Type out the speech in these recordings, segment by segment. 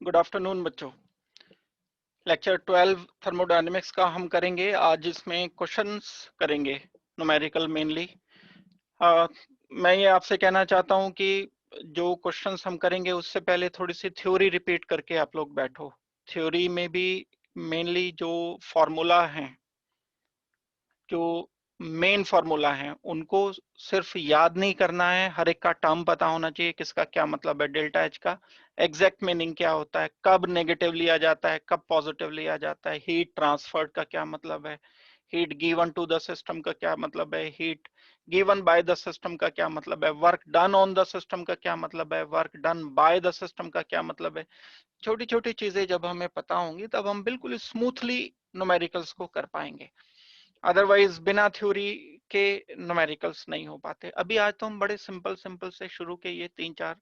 Good afternoon बच्चों। Lecture 12 thermodynamics का हम करेंगे आज। इसमें क्वेश्चंस करेंगे, न्यूमेरिकल मेनली। मैं ये आपसे कहना चाहता हूं कि जो क्वेश्चंस हम करेंगे उससे पहले थोड़ी सी थ्योरी रिपीट करके आप लोग बैठो। थ्योरी में भी मेनली जो फॉर्मूला हैं, जो मेन फॉर्मूला है, उनको सिर्फ याद नहीं करना है, हर एक का टर्म पता होना चाहिए, किसका क्या मतलब है, डेल्टा एच का एग्जैक्ट मीनिंग क्या होता है, कब नेगेटिव लिया जाता है, कब पॉजिटिव लिया जाता है, हीट ट्रांसफर्ड का क्या मतलब है, heat given to the system का क्या मतलब है, heat given by the system का क्या मतलब है, work done on the system का क्या मतलब है, work done by the system का क्या मतलब है। छोटी छोटी चीजें जब हमें पता होंगी तब हम बिल्कुल स्मूथली न्यूमेरिकल्स को कर पाएंगे। अदरवाइज बिना थ्योरी के न्यूमेरिकल्स नहीं हो पाते। अभी आज तो हम बड़े सिंपल सिंपल से शुरू के ये 3-4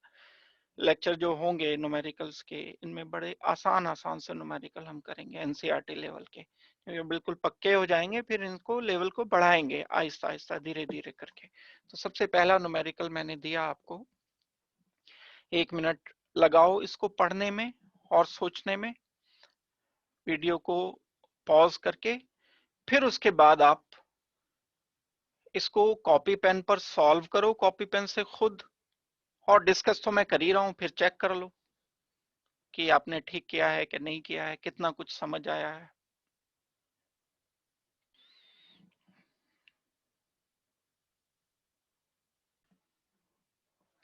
लेक्चर जो होंगे न्यूमेरिकल्स के, इनमें बड़े आसान आसान से न्यूमेरिकल हम करेंगे एनसीईआरटी लेवल के, क्योंकि बिल्कुल पक्के हो जाएंगे, फिर इनको लेवल को बढ़ाएंगे आहिस्ता आहिस्ता धीरे धीरे करके। तो सबसे पहला न्यूमेरिकल मैंने दिया आपको, 1 मिनट लगाओ इसको पढ़ने में और सोचने में, वीडियो को पॉज करके, फिर उसके बाद आप इसको कॉपी पेन पर सॉल्व करो, कॉपी पेन से खुद। और डिस्कस तो मैं कर ही रहा हूं, फिर चेक कर लो कि आपने ठीक किया है कि नहीं किया है, कितना कुछ समझ आया है।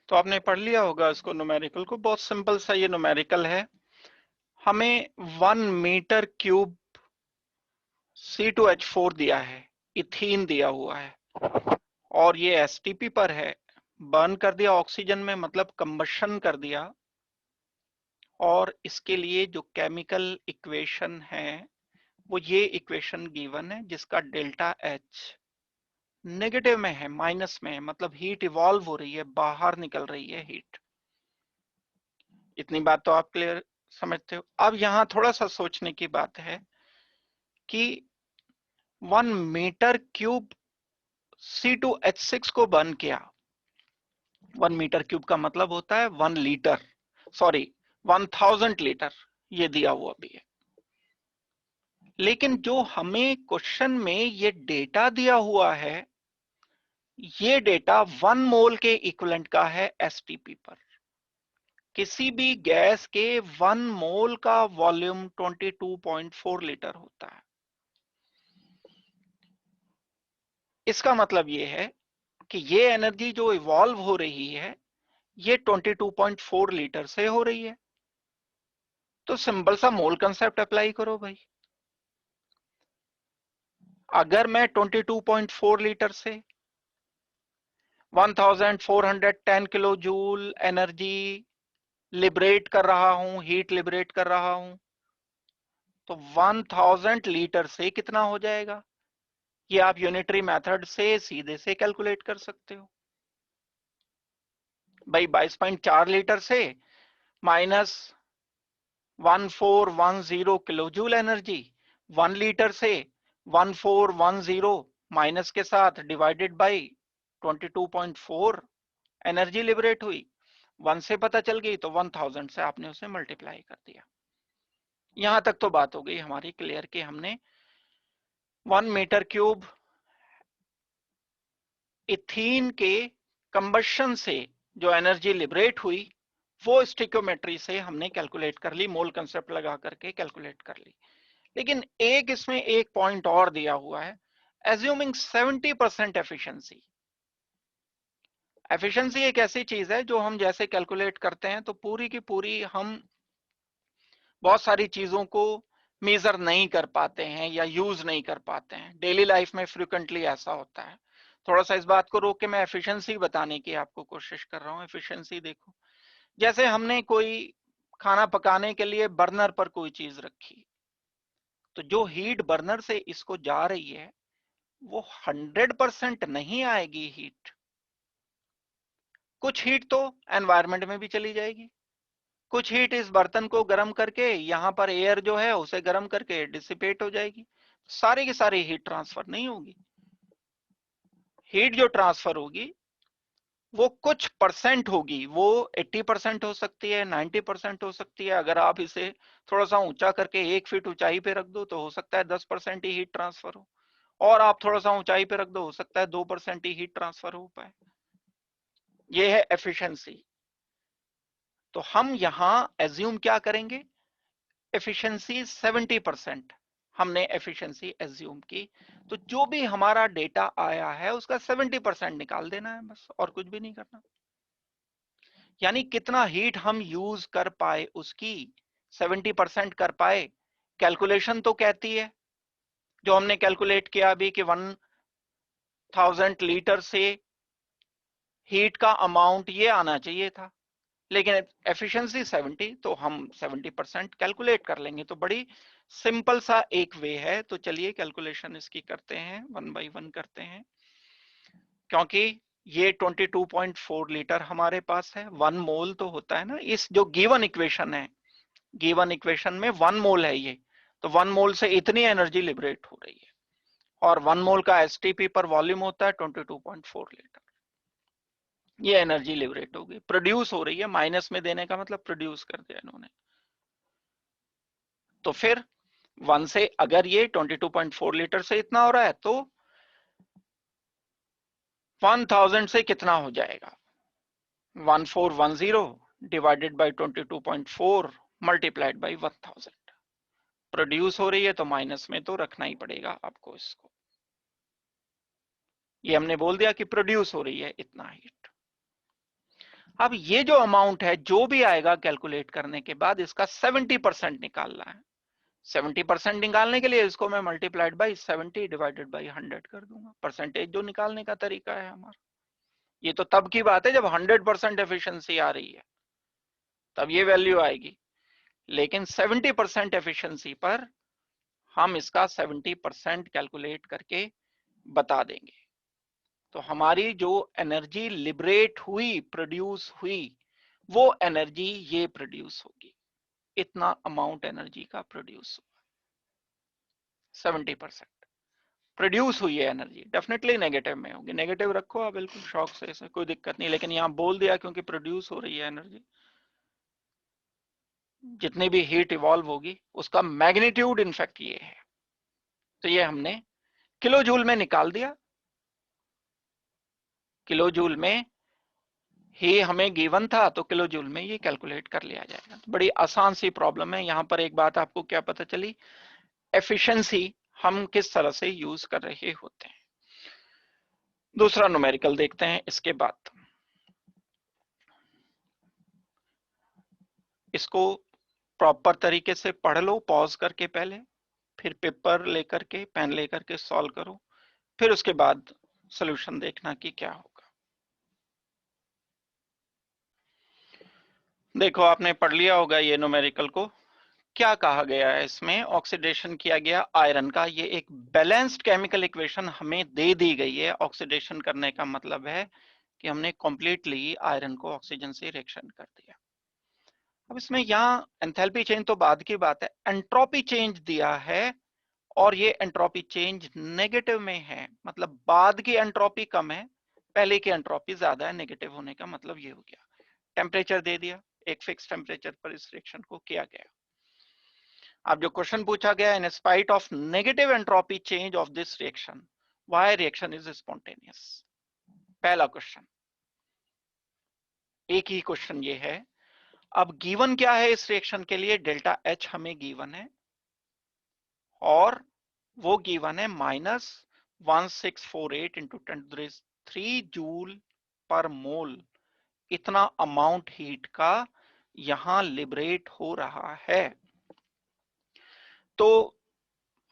तो आपने पढ़ लिया होगा इसको, न्यूमेरिकल को। बहुत सिंपल सा ये न्यूमेरिकल है। हमें 1 मीटर क्यूब C2H4 दिया है, इथीन दिया हुआ है, और ये एसटीपी पर है। बर्न कर दिया ऑक्सीजन में, मतलब कंबशन कर दिया। और इसके लिए जो केमिकल इक्वेशन है वो ये इक्वेशन गिवन है, जिसका डेल्टा एच नेगेटिव में है, माइनस में है, मतलब हीट इवॉल्व हो रही है, बाहर निकल रही है हीट। इतनी बात तो आप क्लियर समझते हो। अब यहां थोड़ा सा सोचने की बात है कि 1 मीटर क्यूब C2H6 को बर्न किया। 1 मीटर क्यूब का मतलब होता है 1 लीटर, सॉरी 1000 लीटर, ये दिया हुआ भी है। लेकिन जो हमें क्वेश्चन में ये डेटा दिया हुआ है, ये डेटा 1 मोल के इक्विवेलेंट का है एसटीपी पर। किसी भी गैस के 1 मोल का वॉल्यूम 22.4 लीटर होता है। इसका मतलब ये है कि ये एनर्जी जो इवॉल्व हो रही है, ये 22.4 लीटर से हो रही है। तो सिंपल सा मोल कंसेप्ट अप्लाई करो भाई। अगर मैं 22.4 लीटर से 1410 किलो जूल एनर्जी लिबरेट कर रहा हूं, हीट लिबरेट कर रहा हूं, तो 1000 लीटर से कितना हो जाएगा, ये आप यूनिटरी मेथड से सीधे से कैलकुलेट कर सकते हो भाई। 22.4 लीटर से minus 1410 kilo joule energy, 1 litre से 1410 माइनस के साथ डिवाइडेड बाई 22.4 एनर्जी लिबरेट हुई। 1 से पता चल गई तो 1000 से आपने उसे मल्टीप्लाई कर दिया। यहां तक तो बात हो गई हमारी क्लियर कि हमने 1 मीटर क्यूब इथीन के कंबशन से जो एनर्जी लिबरेट हुई, वो स्टिक्योमेट्री से हमने कैलकुलेट कर ली, मोल कंसेप्ट लगा करके कैलकुलेट कर ली। लेकिन एक इसमें एक पॉइंट और दिया हुआ है, एज्यूमिंग 70% एफिशिएंसी। एफिशिएंसी एक ऐसी चीज है जो हम जैसे कैलकुलेट करते हैं तो पूरी की पूरी हम बहुत सारी चीजों को मेजर नहीं कर पाते हैं या यूज नहीं कर पाते हैं। डेली लाइफ में फ्रिक्वेंटली ऐसा होता है। थोड़ा सा इस बात को रोक के मैं एफिशिएंसी बताने की आपको कोशिश कर रहा हूं। एफिशिएंसी देखो, जैसे हमने कोई खाना पकाने के लिए बर्नर पर कोई चीज रखी, तो जो हीट बर्नर से इसको जा रही है वो 100% नहीं आएगी हीट। कुछ हीट तो एनवायरमेंट में भी चली जाएगी, कुछ हीट इस बर्तन को गर्म करके यहां पर एयर जो है उसे गर्म करके डिसिपेट हो जाएगी। सारी की सारी हीट ट्रांसफर नहीं होगी। हीट जो ट्रांसफर होगी वो कुछ परसेंट होगी, वो 80% हो सकती है, 90% हो सकती है। अगर आप इसे थोड़ा सा ऊंचा करके 1 फीट ऊंचाई पे रख दो तो हो सकता है 10% ही हीट ट्रांसफर हो, और आप थोड़ा सा ऊंचाई पे रख दो हो सकता है 2% ही हीट ट्रांसफर हो पाए। ये है एफिशिएंसी। तो हम यहां एज्यूम क्या करेंगे, एफिशिएंसी 70% हमने एफिशिएंसी एज्यूम की। तो जो भी हमारा डेटा आया है उसका 70% निकाल देना है बस, और कुछ भी नहीं करना। यानी कितना हीट हम यूज कर पाए उसकी 70% कर पाए। कैलकुलेशन तो कहती है, जो हमने कैलकुलेट किया अभी कि 1000 लीटर से हीट का अमाउंट ये आना चाहिए था, लेकिन एफिशिएंसी 70, तो हम 70% कैलकुलेट कर लेंगे। तो बड़ी सिंपल सा एक वे है। तो चलिए कैलकुलेशन इसकी करते हैं, 1 बाय 1 करते हैं। क्योंकि ये 22.4 लीटर हमारे पास है, 1 मोल तो होता है ना, इस जो गिवन इक्वेशन है, गिवन इक्वेशन में 1 मोल है ये, तो 1 मोल से इतनी एनर्जी लिबरेट हो रही है, और 1 मोल का एसटीपी पर वॉल्यूम होता है 22.4 लीटर। ये एनर्जी लिबरेट होगी, प्रोड्यूस हो रही है, माइनस में देने का मतलब प्रोड्यूस कर दिया इन्होंने। तो फिर 1 से अगर ये 22.4 लीटर से इतना हो रहा है तो 1000 से कितना हो जाएगा, 1410 divided by 22.4 multiplied by 1000। Produce हो रही है तो माइनस में तो रखना ही पड़ेगा आपको इसको। ये हमने बोल दिया कि प्रोड्यूस हो रही है इतना हीट। अब ये जो अमाउंट है जो भी आएगा कैलकुलेट करने के बाद इसका 70% निकालना है। 70% निकालने के लिए इसको मैं मल्टीप्लाइड बाई 70 डिवाइडेड बाई 100 कर दूंगा, परसेंटेज जो निकालने का तरीका है हमारा। ये तो तब की बात है जब 100% एफिशिएंसी आ रही है, तब ये वैल्यू आएगी। लेकिन 70% एफिशिएंसी पर हम इसका 70% कैलकुलेट करके बता देंगे। तो हमारी जो एनर्जी लिबरेट हुई, प्रोड्यूस हुई, वो एनर्जी ये प्रोड्यूस होगी, इतना अमाउंट एनर्जी का प्रोड्यूस हुआ, 70% प्रोड्यूस हुई है एनर्जी। डेफिनेटली नेगेटिव में होगी, नेगेटिव रखो आप बिल्कुल शौक से, ऐसा कोई दिक्कत नहीं, लेकिन यहां बोल दिया क्योंकि प्रोड्यूस हो रही है एनर्जी। जितनी भी हीट इवॉल्व होगी उसका मैग्नीट्यूड इनफैक्ट ये है। तो ये हमने किलो जूल में निकाल दिया, किलो जूल में ही हमें गिवन था तो किलो जूल में ये कैलकुलेट कर लिया जाएगा। तो बड़ी आसान सी प्रॉब्लम है। यहां पर एक बात आपको क्या पता चली, एफिशिएंसी हम किस तरह से यूज कर रहे होते हैं। दूसरा न्यूमेरिकल देखते हैं इसके बाद। इसको प्रॉपर तरीके से पढ़ लो पॉज करके पहले, फिर पेपर लेकर के पेन लेकर के सॉल्व करो, फिर उसके बाद सॉल्यूशन देखना कि क्या होगा। देखो आपने पढ़ लिया होगा ये न्यूमेरिकल को। क्या कहा गया है इसमें, ऑक्सीडेशन किया गया आयरन का। ये एक बैलेंस्ड केमिकल इक्वेशन हमें दे दी गई है। ऑक्सीडेशन करने का मतलब है कि हमने कंप्लीटली आयरन को ऑक्सीजन से रिएक्शन कर दिया। अब इसमें यहाँ एंथैल्पी चेंज तो बाद की बात है, एंट्रोपी चेंज दिया है, और ये एंट्रोपी चेंज नेगेटिव में है, मतलब बाद की एंट्रोपी कम है, पहले की एंट्रोपी ज्यादा है। नेगेटिव होने का मतलब ये हो गया। टेम्परेचर दे दिया, एक फिक्स टेम्परेचर पर इस रिएक्शन को किया गया। अब जो क्वेश्चन पूछा गया, in spite of negative entropy change of this reaction why reaction is spontaneous. पहला क्वेश्चन, एक ही क्वेश्चन ये है। अब गिवन क्या है इस रिएक्शन के लिए, डेल्टा एच हमें गिवन है, और वो गिवन है -1648 इंटू 10³ जूल पर मोल। इतना अमाउंट हीट का यहां लिबरेट हो रहा है। तो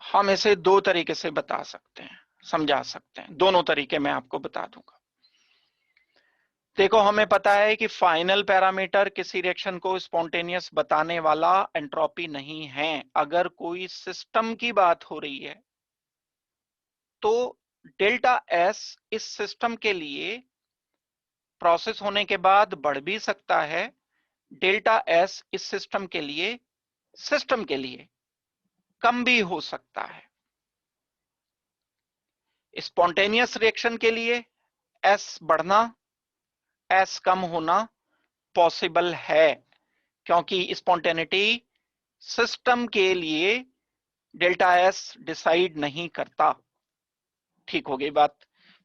हम इसे दो तरीके से बता सकते हैं, समझा सकते हैं। दोनों तरीके मैं आपको बता दूंगा। देखो हमें पता है कि फाइनल पैरामीटर किसी रिएक्शन को स्पॉन्टेनियस बताने वाला एंट्रोपी नहीं है। अगर कोई सिस्टम की बात हो रही है तो डेल्टा एस इस सिस्टम के लिए प्रोसेस होने के बाद बढ़ भी सकता है, डेल्टा एस इस सिस्टम के लिए कम भी हो सकता है। स्पॉन्टेनियस रिएक्शन के लिए एस बढ़ना एस कम होना पॉसिबल है, क्योंकि स्पॉन्टेनिटी सिस्टम के लिए डेल्टा एस डिसाइड नहीं करता। ठीक हो गई बात।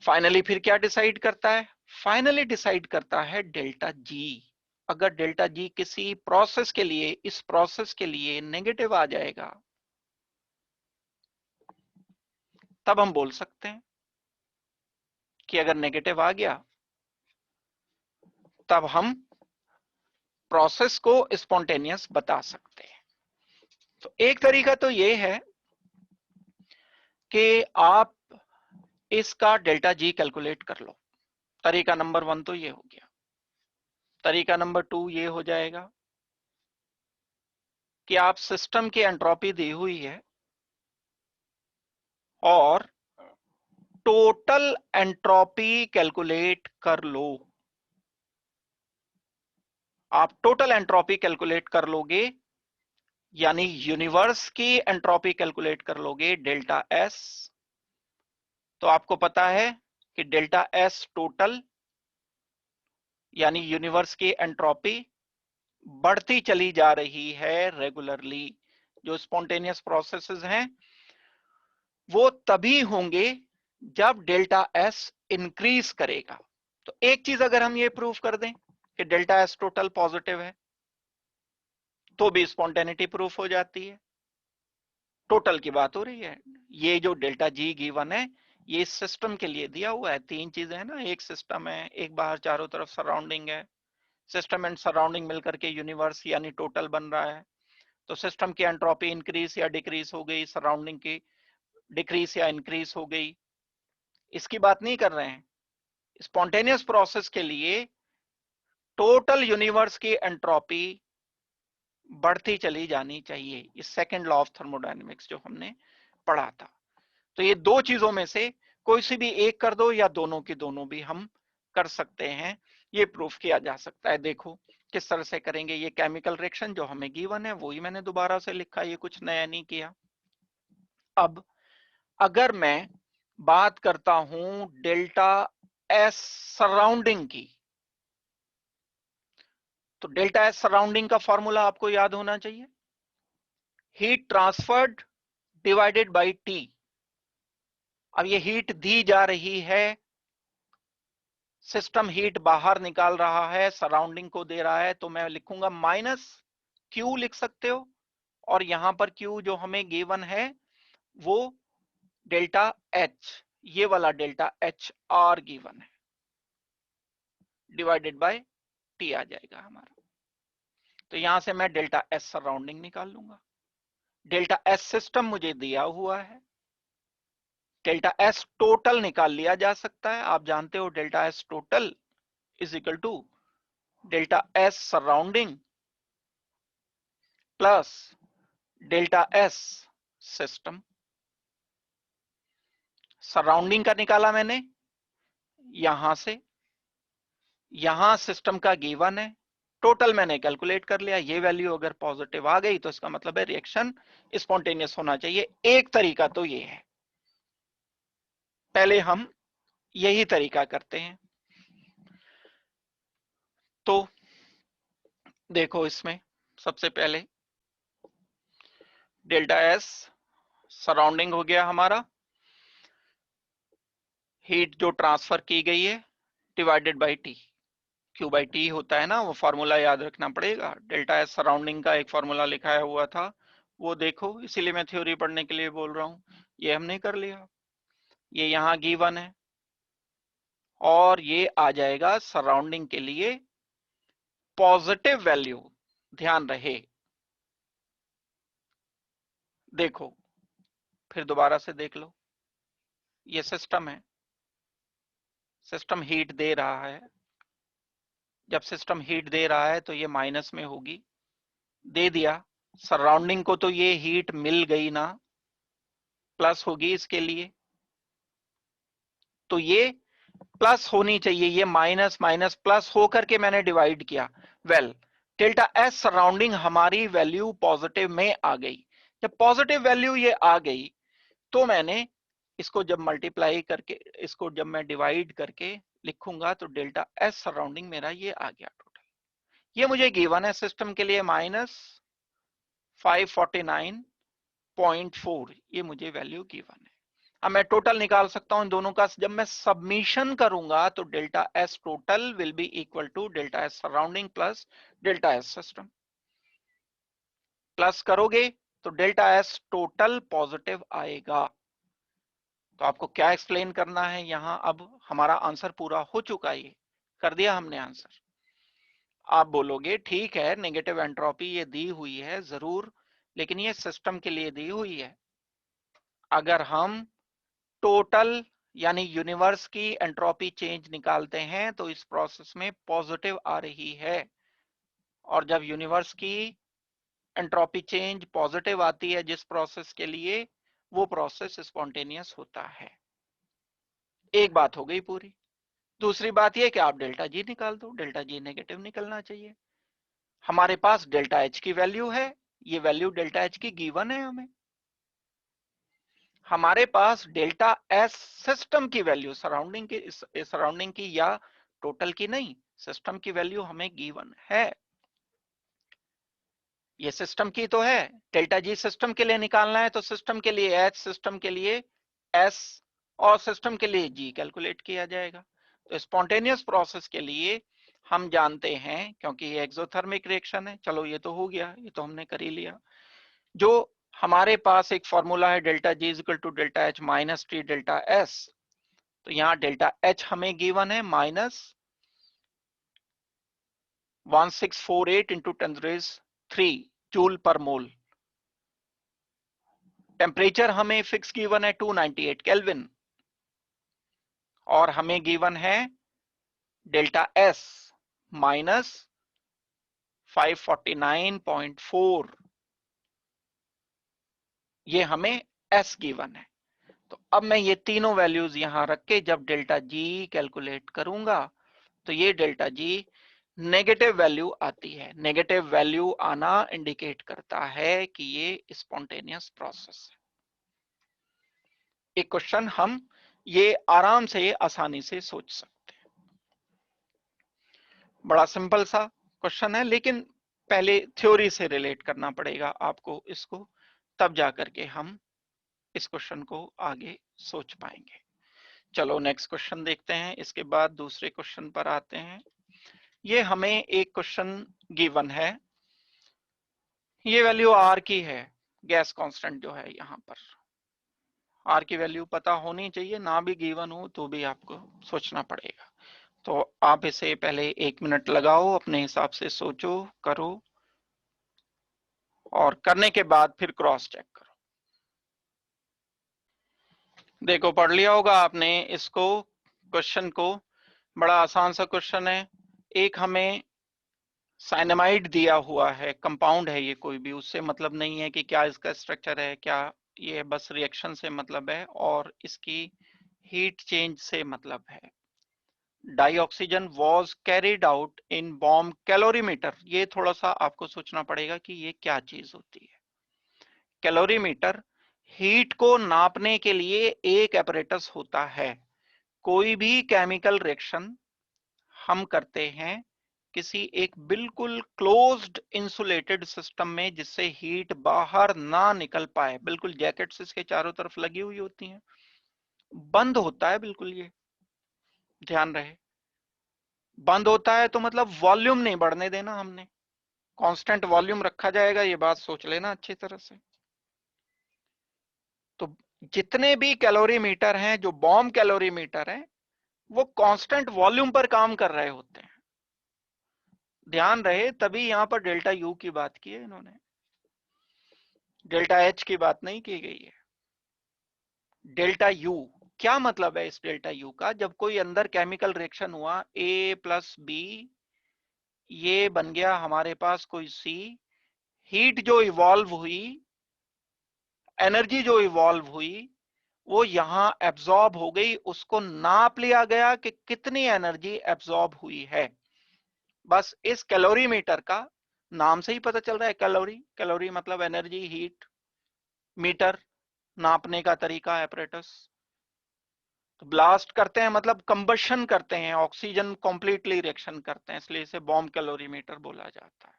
फाइनली फिर क्या डिसाइड करता है? फाइनली डिसाइड करता है डेल्टा जी। अगर डेल्टा जी किसी प्रोसेस के लिए, इस प्रोसेस के लिए नेगेटिव आ जाएगा, तब हम बोल सकते हैं कि अगर नेगेटिव आ गया तब हम प्रोसेस को स्पॉन्टेनियस बता सकते हैं। तो एक तरीका तो ये है कि आप इसका डेल्टा जी कैलकुलेट कर लो। तरीका नंबर 1 तो ये हो गया। तरीका नंबर 2 ये हो जाएगा कि आप सिस्टम की एंट्रोपी दी हुई है और टोटल एंट्रोपी कैलकुलेट कर लो। आप टोटल एंट्रोपी कैलकुलेट कर लोगे, यानी यूनिवर्स की एंट्रोपी कैलकुलेट कर लोगे डेल्टा एस। तो आपको पता है कि डेल्टा एस टोटल यानी यूनिवर्स की एंट्रोपी बढ़ती चली जा रही है रेगुलरली। जो स्पॉन्टेनियस प्रोसेसेस हैं वो तभी होंगे जब डेल्टा एस इंक्रीज करेगा। तो एक चीज अगर हम ये प्रूव कर दें कि डेल्टा एस टोटल पॉजिटिव है, तो भी स्पॉन्टेनिटी प्रूफ हो जाती है। टोटल की बात हो रही है। ये जो डेल्टा जी गिवन है ये इस सिस्टम के लिए दिया हुआ है। तीन चीजें हैं ना, एक सिस्टम है, एक बाहर चारों तरफ सराउंडिंग है, सिस्टम एंड सराउंडिंग मिलकर के यूनिवर्स यानी टोटल बन रहा है। तो सिस्टम की एंट्रोपी इंक्रीज या डिक्रीज हो गई, सराउंडिंग की डिक्रीज या इंक्रीज हो गई, इसकी बात नहीं कर रहे हैं। स्पॉन्टेनियस प्रोसेस के लिए टोटल यूनिवर्स की एंट्रोपी बढ़ती चली जानी चाहिए। इस सेकंड लॉ ऑफ थर्मोडायनेमिक्स जो हमने पढ़ा था। तो ये दो चीजों में से कोई सी भी एक कर दो या दोनों की दोनों भी हम कर सकते हैं। ये प्रूफ किया जा सकता है। देखो किस तरह से करेंगे। ये केमिकल रिएक्शन जो हमें गिवन है वही मैंने दोबारा से लिखा, ये कुछ नया नहीं किया। अब अगर मैं बात करता हूं डेल्टा एस सराउंडिंग की, तो डेल्टा एस सराउंडिंग का फॉर्मूला आपको याद होना चाहिए, heat transferred divided by T. अब ये हीट दी जा रही है, सिस्टम हीट बाहर निकाल रहा है, सराउंडिंग को दे रहा है, तो मैं लिखूंगा माइनस क्यू लिख सकते हो। और यहां पर क्यू जो हमें गिवन है वो डेल्टा एच, ये वाला डेल्टा एच आर गिवन है, डिवाइडेड बाय टी आ जाएगा हमारा। तो यहां से मैं डेल्टा एस सराउंडिंग निकाल लूंगा। डेल्टा एस सिस्टम मुझे दिया हुआ है, डेल्टा एस टोटल निकाल लिया जा सकता है। आप जानते हो delta S total is equal to delta S surrounding plus delta S system. Surrounding का निकाला मैंने यहां से, यहां सिस्टम का गिवन है, टोटल मैंने कैलकुलेट कर लिया। ये वैल्यू अगर पॉजिटिव आ गई तो इसका मतलब है रिएक्शन स्पॉन्टेनियस होना चाहिए। एक तरीका तो ये है, पहले हम यही तरीका करते हैं। तो देखो इसमें सबसे पहले डेल्टा एस सराउंडिंग हो गया हमारा, हीट जो ट्रांसफर की गई है divided by T. Q by T होता है ना, वो फॉर्मूला याद रखना पड़ेगा। डेल्टा एस सराउंडिंग का एक फॉर्मूला लिखा हुआ था, वो देखो, इसीलिए मैं थ्योरी पढ़ने के लिए बोल रहा हूं। ये हमने कर लिया, ये यहां गिवन है, और ये आ जाएगा सराउंडिंग के लिए पॉजिटिव वैल्यू, ध्यान रहे। देखो फिर दोबारा से देख लो, ये सिस्टम है, सिस्टम हीट दे रहा है। जब सिस्टम हीट दे रहा है तो ये माइनस में होगी, दे दिया। सराउंडिंग को तो ये हीट मिल गई ना, प्लस होगी इसके लिए, तो ये प्लस होनी चाहिए। ये माइनस माइनस प्लस होकर के मैंने डिवाइड किया। वेल डेल्टा एस सराउंडिंग हमारी वैल्यू पॉजिटिव में आ गई। जब पॉजिटिव वैल्यू ये आ गई तो मैंने इसको जब मल्टीप्लाई करके, इसको जब मैं डिवाइड करके लिखूंगा तो डेल्टा एस सराउंडिंग मेरा ये आ गया टोटल। ये मुझे गिवन है सिस्टम के लिए -549.4, ये मुझे वैल्यू गिवन है। अब मैं टोटल निकाल सकता हूं इन दोनों का। जब मैं सबमिशन करूंगा तो delta S total will be equal to delta S surrounding plus delta S system. Plus करोगे तो डेल्टा एस टोटल पॉजिटिव आएगा। तो आपको क्या एक्सप्लेन करना है यहां? अब हमारा आंसर पूरा हो चुका है, कर दिया हमने आंसर। आप बोलोगे ठीक है नेगेटिव एंट्रोपी ये दी हुई है जरूर, लेकिन ये सिस्टम के लिए दी हुई है। अगर हम टोटल यानी यूनिवर्स की एंट्रोपी चेंज निकालते हैं तो इस प्रोसेस में पॉजिटिव आ रही है, और जब यूनिवर्स की एंट्रोपी चेंज पॉजिटिव आती है जिस प्रोसेस के लिए, वो प्रोसेस स्पॉन्टेनियस होता है। एक बात हो गई पूरी। दूसरी बात यह कि आप डेल्टा जी निकाल दो, डेल्टा जी नेगेटिव निकलना चाहिए। हमारे पास डेल्टा एच की वैल्यू है, ये वैल्यू डेल्टा एच की गिवन है हमें। हमारे पास डेल्टा एस सिस्टम की वैल्यू सराउंडिंग की या टोटल की नहीं, सिस्टम की वैल्यू हमें गिवन है। ये सिस्टम की तो है, डेल्टा जी सिस्टम के लिए निकालना है तो सिस्टम के लिए एच, सिस्टम के लिए एस और सिस्टम के लिए जी कैलकुलेट किया जाएगा। तो स्पॉन्टेनियस प्रोसेस के लिए हम जानते हैं, क्योंकि ये एक्सोथर्मिक रिएक्शन है, चलो ये तो हो गया, ये तो हमने कर ही लिया। जो हमारे पास एक फॉर्मूला है delta G is equal to delta H minus T delta S, तो यहाँ डेल्टा एच हमें गिवन है -1648 इंटू 10⁻³ जूल पर मोल। टेम्परेचर हमें फिक्स गिवन है 298 केल्विन, और हमें गिवन है डेल्टा एस -549.4, ये हमें एस गिवन है। तो अब मैं ये तीनों वैल्यूज यहां रख के जब डेल्टा जी कैलकुलेट करूंगा तो ये डेल्टा जी नेगेटिव वैल्यू आती है। नेगेटिव वैल्यू आना इंडिकेट करता है कि ये स्पॉन्टेनियस प्रोसेस है। एक क्वेश्चन हम ये आराम से आसानी से सोच सकते हैं। बड़ा सिंपल सा क्वेश्चन है, लेकिन पहले थ्योरी से रिलेट करना पड़ेगा आपको इसको, तब जाकर के हम इस क्वेश्चन को आगे सोच पाएंगे। चलो नेक्स्ट क्वेश्चन देखते हैं, इसके बाद दूसरे क्वेश्चन पर आते हैं। ये हमें एक क्वेश्चन गिवन है, ये वैल्यू आर की है, गैस कांस्टेंट जो है यहाँ पर आर की वैल्यू पता होनी चाहिए, ना भी गिवन हो तो भी आपको सोचना पड़ेगा। तो आप इसे पहले 1 मिनट लगाओ, अपने हिसाब से सोचो, करो, और करने के बाद फिर क्रॉस चेक करो। देखो पढ़ लिया होगा आपने इसको, क्वेश्चन को, बड़ा आसान सा क्वेश्चन है। एक हमें साइनामाइड दिया हुआ है, कंपाउंड है ये, कोई भी, उससे मतलब नहीं है कि क्या इसका स्ट्रक्चर है क्या, ये बस रिएक्शन से मतलब है और इसकी हीट चेंज से मतलब है। Dioxygen was carried out in bomb calorimeter, ये थोड़ा सा आपको सोचना पड़ेगा कि ये क्या चीज होती है। कैलोरीमीटर हीट को नापने के लिए एक एपरेटस होता है। कोई भी केमिकल रिएक्शन हम करते हैं किसी एक बिल्कुल क्लोज्ड इंसुलेटेड सिस्टम में, जिससे हीट बाहर ना निकल पाए, बिल्कुल जैकेट्स इसके चारों तरफ लगी हुई होती हैं, बंद होता है बिल्कुल, ये ध्यान रहे। बंद होता है तो मतलब वॉल्यूम नहीं बढ़ने देना हमने, कांस्टेंट वॉल्यूम रखा जाएगा, ये बात सोच लेना अच्छी तरह से। तो जितने भी कैलोरीमीटर हैं, जो बॉम्ब कैलोरीमीटर हैं, वो कांस्टेंट वॉल्यूम पर काम कर रहे होते हैं। ध्यान रहे, तभी यहां पर डेल्टा यू की बात की है इन्होंने, डेल्टा एच की बात नहीं की गई है। डेल्टा यू क्या मतलब है इस डेल्टा यू का? जब कोई अंदर केमिकल रिएक्शन हुआ, ए प्लस बी, ये बन गया हमारे पास कोई सी, हीट जो इवॉल्व हुई, एनर्जी जो इवॉल्व हुई, वो यहां एब्जॉर्ब हो गई, उसको नाप लिया गया कि कितनी एनर्जी एब्जॉर्ब हुई है। बस इस कैलोरीमीटर का नाम से ही पता चल रहा है, कैलोरी, कैलोरी मतलब एनर्जी, हीट, मीटर नापने का तरीका, एपरेटस। तो ब्लास्ट करते हैं मतलब कंबशन करते हैं, ऑक्सीजन कंप्लीटली रिएक्शन करते हैं, इसलिए इसे बॉम्ब कैलोरीमीटर बोला जाता है।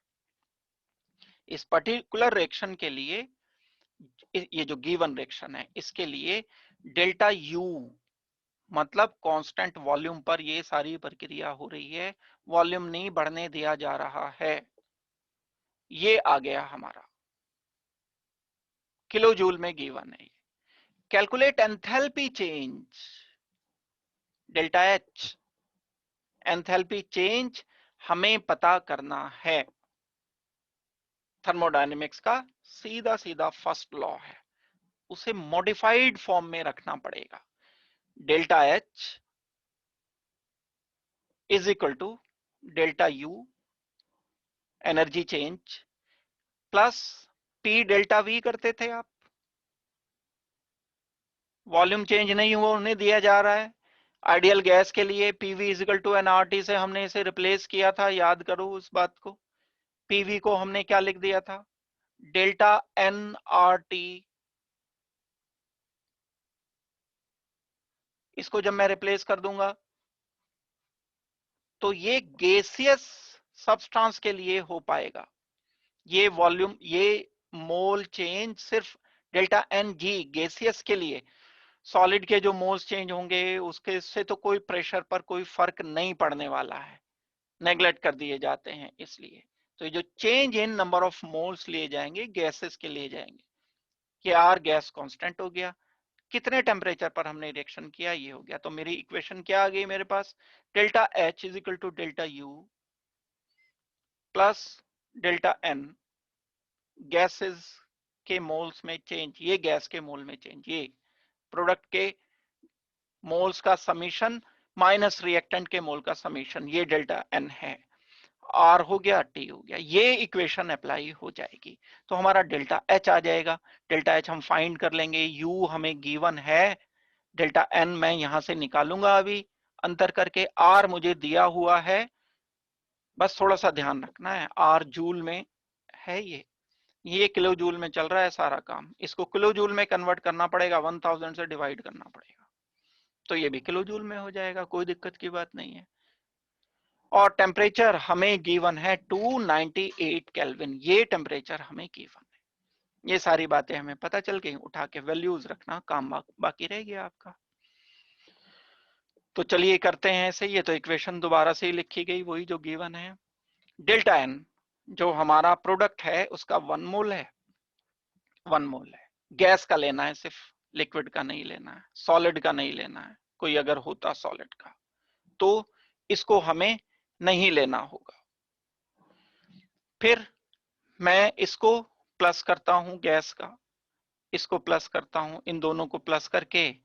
इस पर्टिकुलर रिएक्शन के लिए, ये जो गिवन रिएक्शन है इसके लिए डेल्टा यू मतलब कांस्टेंट वॉल्यूम पर ये सारी प्रक्रिया हो रही है, वॉल्यूम नहीं बढ़ने दिया जा रहा है। ये आ गया हमारा किलो जूल में गिवन है। Calculate enthalpy change delta H, enthalpy change हमें पता करना है। थर्मोडायनेमिक्स का सीधा सीधा फर्स्ट लॉ है, उसे मॉडिफाइड फॉर्म में रखना पड़ेगा। Delta H is equal to delta U energy change plus P delta V करते थे आप, वॉल्यूम चेंज नहीं हुआ उन्हें दिया जा रहा है। आइडियल गैस के लिए पीवी इजिकल टू एनआरटी से हमने इसे रिप्लेस किया था, याद करो उस बात को। पीवी को हमने क्या लिख दिया था, डेल्टा एन आर टी। इसको जब मैं रिप्लेस कर दूंगा तो ये गैसियस सब्सटेंस के लिए हो पाएगा। ये वॉल्यूम, ये मोल चेंज सिर्फ डेल्टा एन जी गैसियस के लिए, सॉलिड के जो मोल्स चेंज होंगे उसके से तो कोई प्रेशर पर कोई फर्क नहीं पड़ने वाला है, नेग्लेक्ट कर दिए जाते हैं। इसलिए तो ये जो change in number of moles लिए जाएंगे गैसेस के लिए जाएंगे, कि आर गैस कांस्टेंट हो गया, कितने टेम्परेचर पर हमने रिएक्शन किया ये हो गया। तो मेरी इक्वेशन क्या आ गई मेरे पास, delta H is equal to delta U plus delta N gases के मोल्स में चेंज, ये गैस के मोल में चेंज, ये प्रोडक्ट के मोल्स का समीशन माइनस रिएक्टेंट के मोल का समीशन, ये डेल्टा एन है। आर हो गया, टी हो गया, ये इक्वेशन अप्लाई हो जाएगी तो हमारा डेल्टा एच आ जाएगा। डेल्टा एच हम फाइंड कर लेंगे, यू हमें गिवन है, डेल्टा एन मैं यहां से निकालूंगा अभी अंतर करके, आर मुझे दिया हुआ है, बस थोड़ा सा ध्यान रखना है, आर जूल में है, ये किलो जूल में चल रहा है सारा काम, इसको किलो जूल में कन्वर्ट करना पड़ेगा, 1000 से डिवाइड करना पड़ेगा, तो ये भी किलो जूल में हो जाएगा, कोई दिक्कत की बात नहीं है। और टेम्परेचर हमें गिवन है 298 केल्विन, ये टेम्परेचर हमें गिवन है। ये सारी बातें हमें पता चल गई, उठा के वैल्यूज रखना काम बाकी रह गया आपका। तो चलिए करते हैं ऐसे, ये तो इक्वेशन दोबारा से ही लिखी गई वही जो गिवन है। डेल्टा एन जो हमारा प्रोडक्ट है उसका 1 मोल है, 1 मोल है, गैस का लेना है सिर्फ, लिक्विड का नहीं लेना है, सॉलिड का नहीं लेना है, कोई अगर होता सॉलिड का तो इसको हमें नहीं लेना होगा। फिर मैं इसको प्लस करता हूं गैस का, इसको प्लस करता हूं, इन दोनों को प्लस करके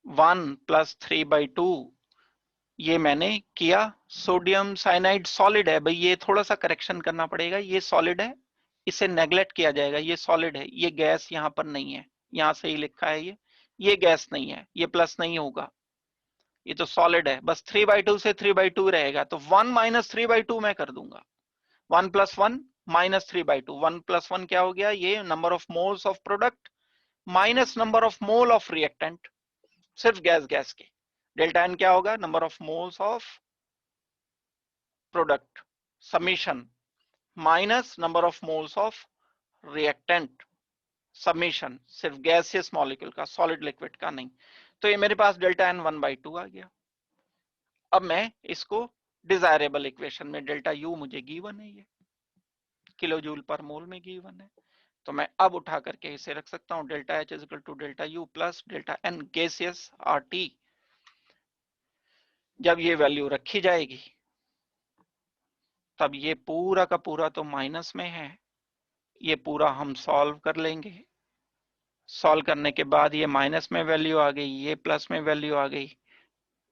1 प्लस 3/2 ये मैंने किया। सोडियम साइनाइड सॉलिड है भाई, ये थोड़ा सा करेक्शन करना पड़ेगा, ये सॉलिड है, इसे नेग्लेक्ट किया जाएगा, ये सॉलिड है, ये गैस यहां पर नहीं है, यहां से ही लिखा है ये गैस नहीं है, ये प्लस नहीं होगा, ये तो सॉलिड है, बस 3/2 से 3/2 रहेगा, तो 1 माइनस 3/2 मैं कर दूंगा, 1 प्लस 1 माइनस 3/2, 1 प्लस 1 क्या हो गया, ये number of moles of product minus number of mole of reactant, सिर्फ गैस गैस के, डेल्टा एन क्या होगा, number of moles of product summation minus number of moles of reactant summation, सिर्फ gaseous molecule का, सॉलिड लिक्विड का नहीं। तो ये मेरे पास डेल्टा एन 1/2 आ गया। अब मैं इसको डिजायरेबल इक्वेशन में, डेल्टा यू मुझे गिवन है, ये किलो जूल पर मोल में गिवन है, तो मैं अब उठा करके इसे रख सकता हूं, delta H is equal to delta U plus delta N gaseous R T. जब ये वैल्यू रखी जाएगी तब ये पूरा का पूरा तो माइनस में है, ये पूरा हम सॉल्व कर लेंगे, सॉल्व करने के बाद ये माइनस में वैल्यू आ गई, ये प्लस में वैल्यू आ गई,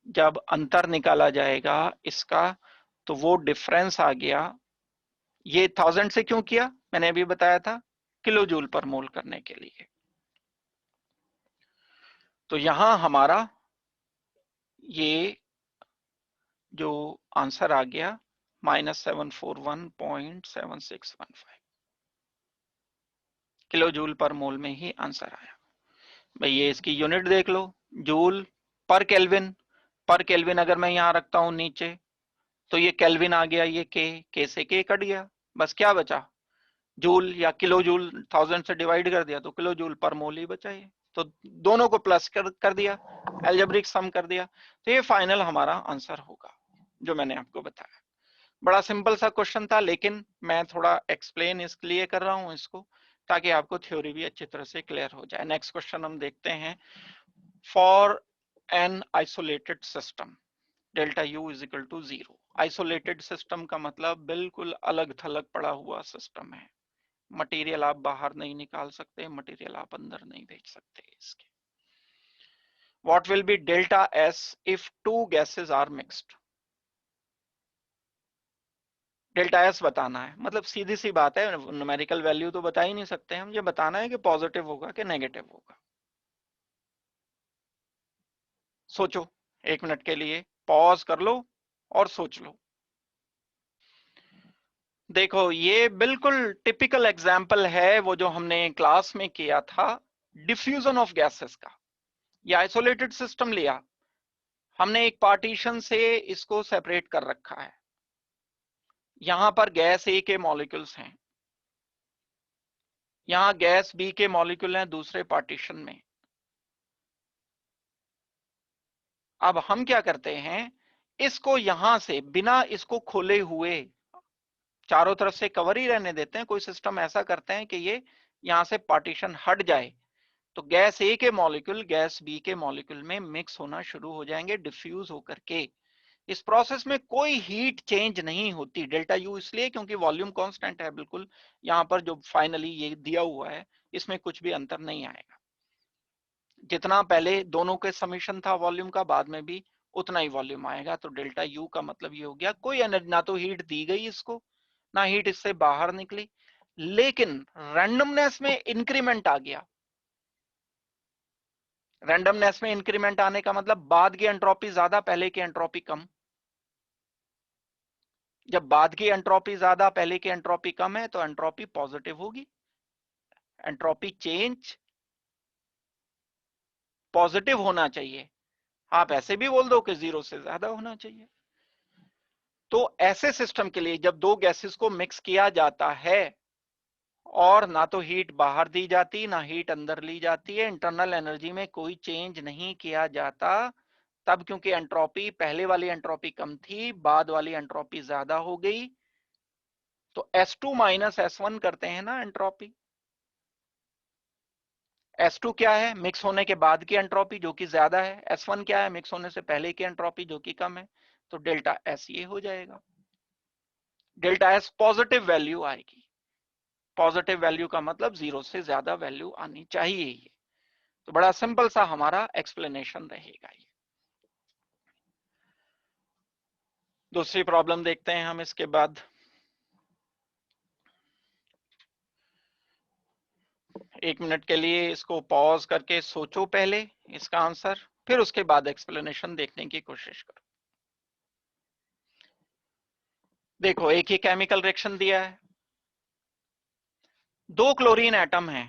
जब अंतर निकाला जाएगा इसका तो वो डिफरेंस आ गया। ये 1000 से क्यों किया, मैंने अभी बताया था, किलो जूल पर मोल करने के लिए। तो यहां हमारा ये जो आंसर आ गया -741.7615 किलो जूल पर मोल में ही आंसर आया। भाई ये इसकी यूनिट देख लो, जूल पर केल्विन अगर मैं यहाँ रखता हूं नीचे तो ये केल्विन आ गया, ये के से के कट गया, बस क्या बचा जूल या किलो जूल, 1000 से डिवाइड कर दिया तो किलो जूल पर मोल ही बचा ये, तो दोनों को प्लस कर दिया, एल्जेब्रिक सम कर दिया, तो ये फाइनल हमारा आंसर होगा जो मैंने आपको बताया। बड़ा सिंपल सा क्वेश्चन था, लेकिन मैं थोड़ा एक्सप्लेन इसलिए कर रहा हूं इसको ताकि आपको थ्योरी भी अच्छी तरह से क्लियर हो जाए। नेक्स्ट क्वेश्चन हम देखते हैं, for an isolated system delta U is equal to 0। Isolated system का मतलब बिल्कुल अलग थलग पड़ा हुआ सिस्टम है, मटेरियल आप बाहर नहीं निकाल सकते, मटेरियल आप अंदर नहीं भेज सकते इसके। What will be delta S if two gases are mixed. Delta S बताना है, मतलब सीधी सी बात है, न्यूमेरिकल वैल्यू तो बता ही नहीं सकते हम, ये बताना है कि पॉजिटिव होगा कि नेगेटिव होगा। सोचो 1 मिनट के लिए, पॉज कर लो और सोच लो। देखो ये बिल्कुल टिपिकल एग्जाम्पल है वो जो हमने क्लास में किया था डिफ्यूजन ऑफ गैसेस का। ये आइसोलेटेड सिस्टम लिया हमने, एक पार्टीशन से इसको सेपरेट कर रखा है, यहां पर गैस ए के मॉलिक्यूल्स हैं, यहां गैस बी के मॉलिक्यूल हैं दूसरे पार्टीशन में। अब हम क्या करते हैं, इसको यहां से बिना इसको खोले हुए चारों तरफ से कवर ही रहने देते हैं, कोई सिस्टम ऐसा करते हैं कि ये यहां से पार्टीशन हट जाए, तो गैस ए के मॉलिक्यूल गैस बी के मॉलिक्यूल में मिक्स होना शुरू हो जाएंगे डिफ्यूज होकर के। इस प्रोसेस में कोई हीट चेंज नहीं होती, डेल्टा यू इसलिए क्योंकि वॉल्यूम कांस्टेंट है बिल्कुल, यहां पर जो फाइनली ये दिया हुआ है इसमें कुछ भी अंतर नहीं आएगा, जितना पहले दोनों के समीशन था वॉल्यूम का, बाद में भी उतना ही वॉल्यूम आएगा। तो डेल्टा यू का मतलब ये हो गया कोई एनर्जी ना तो हीट दी गई इसको, ना हीट इससे बाहर निकली, लेकिन रैंडमनेस में इंक्रीमेंट आ गया। रैंडमनेस में इंक्रीमेंट आने का मतलब बाद की एंट्रोपी ज्यादा पहले की एंट्रोपी कम। जब बाद की एंट्रोपी ज्यादा पहले की एंट्रोपी कम है तो एंट्रोपी पॉजिटिव होगी, एंट्रोपी चेंज पॉजिटिव होना चाहिए। आप ऐसे भी बोल दो कि 0 से ज्यादा होना चाहिए। तो ऐसे सिस्टम के लिए जब दो गैसेस को मिक्स किया जाता है और ना तो हीट बाहर दी जाती ना हीट अंदर ली जाती है, इंटरनल एनर्जी में कोई चेंज नहीं किया जाता, तब क्योंकि एंट्रोपी पहले वाली एंट्रोपी कम थी बाद वाली एंट्रोपी ज्यादा हो गई, तो S2 माइनस S1 करते हैं ना एंट्रोपी। S2 क्या है, मिक्स होने के बाद की एंट्रोपी जो कि ज्यादा है, S1 क्या है, मिक्स होने से पहले की एंट्रोपी जो कि कम है, तो डेल्टा S ये हो जाएगा। डेल्टा S पॉजिटिव वैल्यू आएगी, पॉजिटिव वैल्यू का मतलब 0 से ज्यादा वैल्यू आनी चाहिए ये। तो बड़ा सिंपल सा हमारा एक्सप्लेनेशन रहेगा ये। दूसरी प्रॉब्लम देखते हैं हम इसके बाद। एक मिनट के लिए इसको पॉज करके सोचो पहले इसका आंसर, फिर उसके बाद एक्सप्लेनेशन देखने की कोशिश करो। देखो एक ही केमिकल रिएक्शन दिया है, दो क्लोरीन एटम हैं,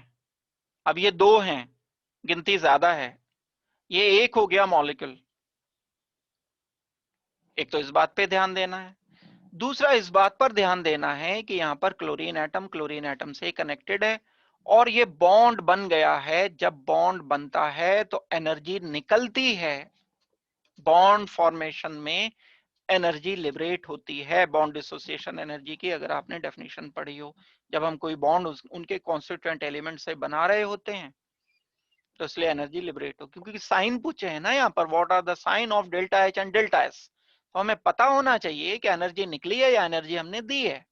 अब ये दो हैं, गिनती ज्यादा है, ये एक हो गया मॉलिक्यूल। एक तो इस बात पे ध्यान देना है, दूसरा इस बात पर ध्यान देना है कि यहां पर क्लोरीन एटम से कनेक्टेड है और ये बॉन्ड बन गया है। जब बॉन्ड बनता है तो एनर्जी निकलती है, बॉन्ड फॉर्मेशन में एनर्जी लिबरेट होती है, बॉन्ड डिसोसिएशन एनर्जी की अगर आपने डेफिनेशन पढ़ी हो। जब हम कोई बॉन्ड उनके कॉन्स्टिट्यूएंट एलिमेंट से बना रहे होते हैं तो इसलिए एनर्जी लिबरेट हो, क्योंकि साइन पूछे हैं ना यहाँ पर, what are the sign of delta H and delta S, तो हमें पता होना चाहिए कि एनर्जी निकली है या एनर्जी हमने दी है।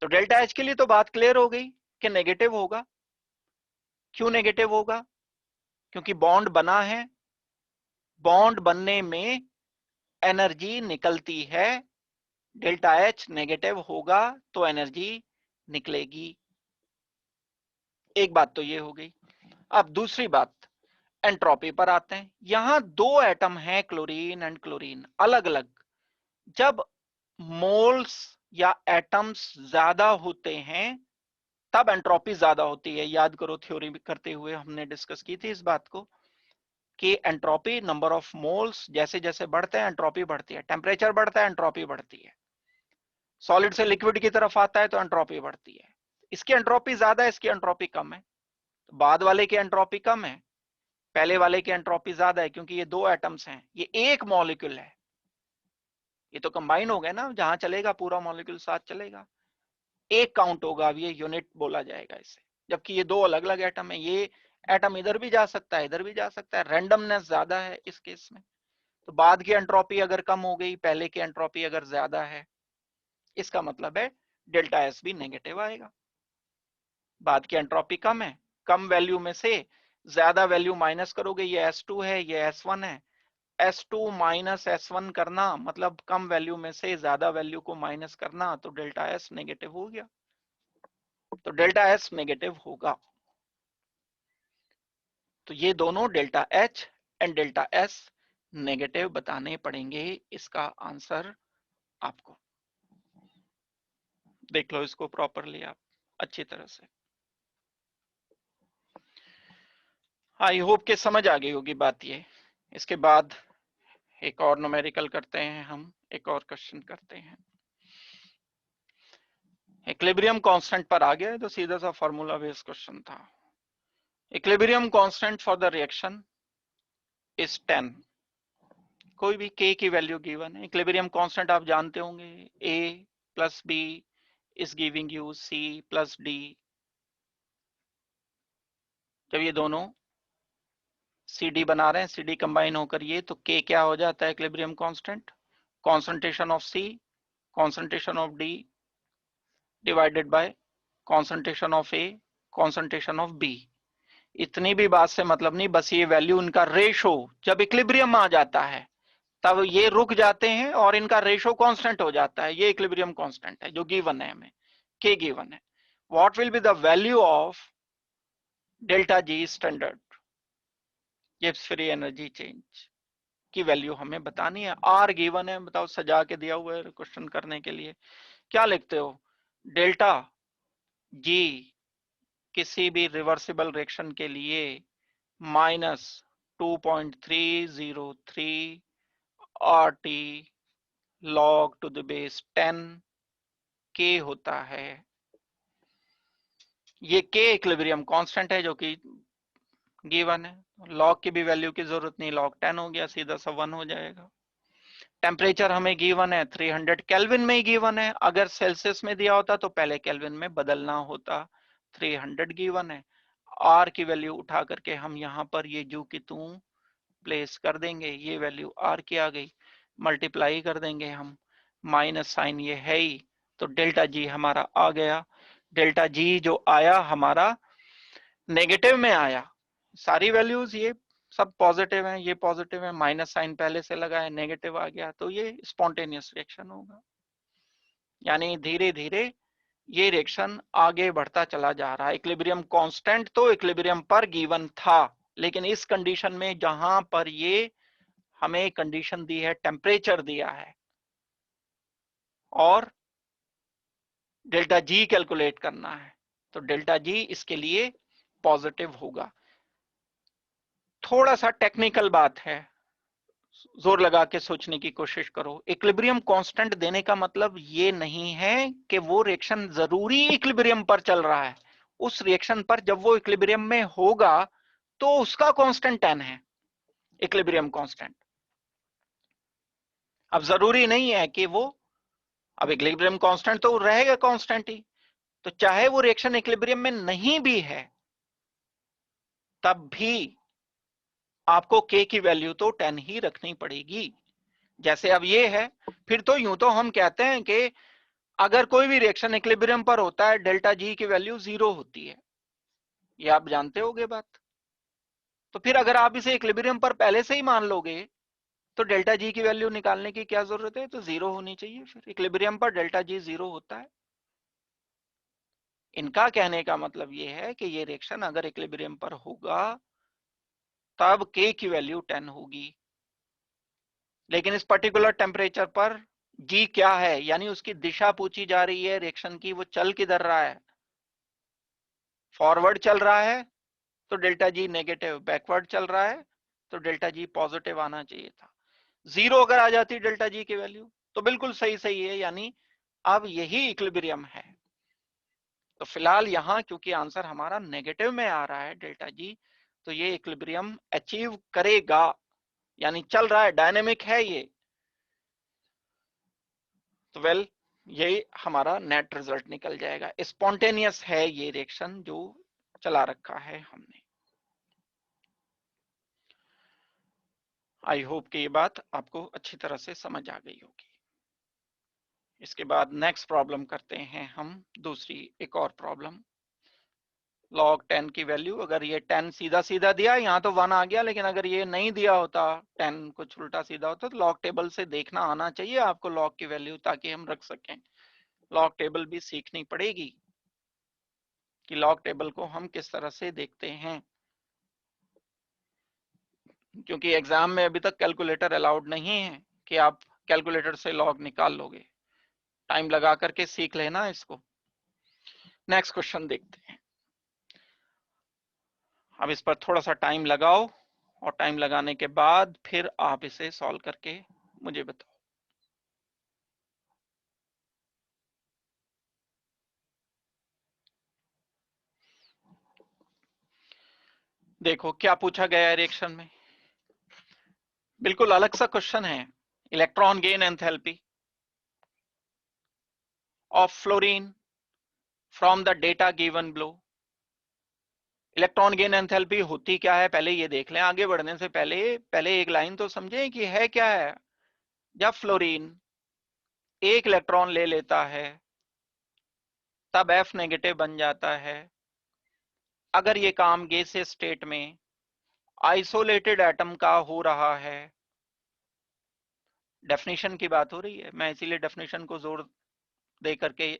तो डेल्टा एच के लिए तो बात क्लियर हो गई कि नेगेटिव होगा। क्यों नेगेटिव होगा, क्योंकि बॉन्ड बना है, बॉन्ड बनने में एनर्जी निकलती है, डेल्टा एच नेगेटिव होगा तो एनर्जी निकलेगी। एक बात तो ये हो गई। अब दूसरी बात, एंट्रोपी पर आते हैं। यहां दो एटम है क्लोरीन एंड क्लोरीन अलग अलग, जब मोल्स या एटम्स ज्यादा होते हैं तब एंट्रोपी ज्यादा होती है। याद करो थ्योरी करते हुए हमने डिस्कस की थी इस बात को कि एंट्रोपी, नंबर ऑफ मोल्स जैसे जैसे बढ़ते हैं एंट्रोपी बढ़ती है, टेम्परेचर बढ़ता है एंट्रोपी बढ़ती है, सॉलिड से लिक्विड की तरफ आता है तो एंट्रोपी बढ़ती है। इसकी एंट्रोपी ज्यादा है, इसकी एंट्रोपी कम है, तो बाद वाले की एंट्रोपी कम है, पहले वाले की एंट्रोपी ज्यादा है, क्योंकि ये दो एटम्स हैं, ये एक मॉलिक्यूल है, ये तो कंबाइन हो गया ना, जहां चलेगा पूरा मॉलिक्यूल साथ चलेगा, एक काउंट होगा, अब ये यूनिट बोला जाएगा इसे। जबकि ये दो अलग अलग एटम है, ये एटम इधर भी जा सकता है इधर भी जा सकता है, रैंडमनेस ज्यादा है इस केस में, तो बाद की एंट्रोपी अगर कम हो गई, पहले की एंट्रोपी अगर ज्यादा है, इसका मतलब है डेल्टा एस भी नेगेटिव आएगा। बाद की एंट्रोपी कम है, कम वैल्यू में से ज्यादा वैल्यू माइनस करोगे, ये S2 है ये S1 है, S2 माइनस S1 करना मतलब कम वैल्यू में से ज्यादा वैल्यू को माइनस करना, तो डेल्टा एस नेगेटिव हो गया, तो डेल्टा एस नेगेटिव होगा। तो ये दोनों delta H and delta S negative बताने पड़ेंगे, इसका आंसर आपको। देख लो इसको प्रॉपरली आप अच्छी तरह से। आई होप के समझ आ गई होगी बात ये। इसके बाद एक और न्यूमेरिकल करते हैं हम, एक और क्वेश्चन करते हैं। इक्विलिब्रियम कांस्टेंट पर आ गया, तो सीधा सा फार्मूला बेस्ड क्वेश्चन था। Equilibrium constant for the reaction is 10, कोई भी k की वैल्यू गिवन है। इक्विलिब्रियम कांस्टेंट आप जानते होंगे, a plus b is giving you c plus d। जब ये दोनों CD बना रहे हैं, CD कंबाइन होकर ये, तो K क्या हो जाता है equilibrium constant, concentration of C concentration of D divided by concentration of A concentration of B। इतनी भी बात से मतलब नहीं, बस ये वैल्यू इनका रेशो जब इक्विलिब्रियम आ जाता है तब ये रुक जाते हैं और इनका रेशो कांस्टेंट हो जाता है। ये इक्विलिब्रियम कांस्टेंट है जो गिवन है हमें, K गिवन है। What will be the value of delta G standard gives free energy change की वैल्यू हमें बतानी है। R गिवन है, बताओ सजा के दिया हुआ है क्वेश्चन करने के लिए, क्या लिखते हो? डेल्टा G किसी भी रिवर्सिबल रिएक्शन के लिए minus 2.303 RT log to the base 10 K होता है। ये K इक्विलिब्रियम कांस्टेंट है जो कि गिवन है, लॉग की भी वैल्यू की जरूरत नहीं, log 10 हो गया, सीधा सा 1 हो जाएगा। टेम्परेचर हमें गिवन है 300 केल्विन में ही गिवन है, अगर सेल्सियस में दिया होता तो पहले केल्विन में बदलना होता। 300 गिवन है, आर की वैल्यू उठा करके हम यहाँ पर ये जू की तू प्लेस कर देंगे, ये वैल्यू आर की आ गई, मल्टीप्लाई कर देंगे हम, माइनस साइन ये है ही, तो डेल्टा जी हमारा आ गया। डेल्टा जी जो आया हमारा नेगेटिव में आया, सारी वैल्यूज ये सब पॉजिटिव हैं, ये पॉजिटिव है, माइनस साइन पहले से लगा है, नेगेटिव आ गया, तो ये स्पॉन्टेनियस रिएक्शन होगा। यानी धीरे धीरे ये रिएक्शन आगे बढ़ता चला जा रहा है। इक्विलिब्रियम कांस्टेंट तो इक्विलिब्रियम पर गिवन था, लेकिन इस कंडीशन में जहां पर ये हमें कंडीशन दी है, टेम्परेचर दिया है और डेल्टा जी कैलकुलेट करना है, तो डेल्टा जी इसके लिए पॉजिटिव होगा। थोड़ा सा टेक्निकल बात है, जोर लगा के सोचने की कोशिश करो। इक्विलिब्रियम कांस्टेंट देने का मतलब ये नहीं है कि वो रिएक्शन जरूरी इक्विलिब्रियम पर चल रहा है, उस रिएक्शन पर जब वो इक्विलिब्रियम में होगा तो उसका कांस्टेंट 10 है इक्विलिब्रियम कांस्टेंट। अब जरूरी नहीं है कि वो, अब इक्विलिब्रियम कांस्टेंट तो रहेगा कांस्टेंट ही, तो चाहे वो रिएक्शन इक्विलिब्रियम में नहीं भी है तब भी आपको K की वैल्यू तो 10 ही रखनी पड़ेगी। जैसे अब ये है, फिर तो यूं तो हम कहते हैं कि अगर कोई भी रिएक्शन इक्विलिब्रियम पर होता है डेल्टा जी की वैल्यू 0 होती है, ये आप जानते होगे बात। तो फिर अगर आप इसे इक्विलिब्रियम पर पहले से ही मान लोगे तो डेल्टा जी की वैल्यू निकालने की क्या जरूरत है, तो 0 होनी चाहिए। फिर इक्विलिब्रियम पर डेल्टा जी 0 होता है। इनका कहने का मतलब ये है कि ये रिएक्शन अगर इक्विलिब्रियम पर होगा तब K की वैल्यू 10 होगी, लेकिन इस पर्टिकुलर टेम्परेचर पर G क्या है, यानी उसकी दिशा पूछी जा रही है रिएक्शन की, वो चल किधर रहा है। फॉरवर्ड चल रहा है तो डेल्टा जी नेगेटिव, बैकवर्ड चल रहा है तो डेल्टा जी पॉजिटिव आना चाहिए था। 0 अगर आ जाती डेल्टा जी की वैल्यू तो बिल्कुल सही सही है, यानी अब यही इक्विलिब्रियम है। तो फिलहाल यहाँ क्योंकि आंसर हमारा नेगेटिव में आ रहा है डेल्टा जी, तो ये इक्विलिब्रियम अचीव करेगा, यानी चल रहा है, डायनेमिक है ये। तो वेल यही हमारा नेट रिजल्ट निकल जाएगा। स्पॉन्टेनियस है ये रिएक्शन जो चला रखा है हमने। आई होप कि ये बात आपको अच्छी तरह से समझ आ गई होगी। इसके बाद नेक्स्ट प्रॉब्लम करते हैं हम, दूसरी एक और प्रॉब्लम। log 10 की वैल्यू, अगर ये 10 सीधा सीधा दिया, यहाँ तो 1 आ गया, लेकिन अगर ये नहीं दिया होता 10 कुछ उल्टा सीधा होता, तो log टेबल से देखना आना चाहिए आपको log की वैल्यू, ताकि हम रख सकें। log टेबल भी सीखनी पड़ेगी कि log टेबल को हम किस तरह से देखते हैं, क्योंकि एग्जाम में अभी तक कैलकुलेटर अलाउड नहीं है कि आप कैलकुलेटर से log निकाल लोगे। टाइम लगा करके सीख लेना इसको। नेक्स्ट क्वेश्चन देखते हैं। अब इस पर थोड़ा सा टाइम लगाओ, और टाइम लगाने के बाद फिर आप इसे सॉल्व करके मुझे बताओ। देखो क्या पूछा गया है रिएक्शन में, बिल्कुल अलग सा क्वेश्चन है। Electron gain enthalpy of fluorine from the data given below. Electron gain enthalpy होती क्या है पहले ये देख लें, आगे बढ़ने से पहले एक लाइन तो समझें कि है क्या है। जब फ्लोरीन एक इलेक्ट्रॉन ले लेता है तब F नेगेटिव बन जाता है। अगर ये काम गैसियस स्टेट में आइसोलेटेड एटम का हो रहा है, डेफिनेशन की बात हो रही है, मैं इसीलिए डेफिनेशन को जोर दे करके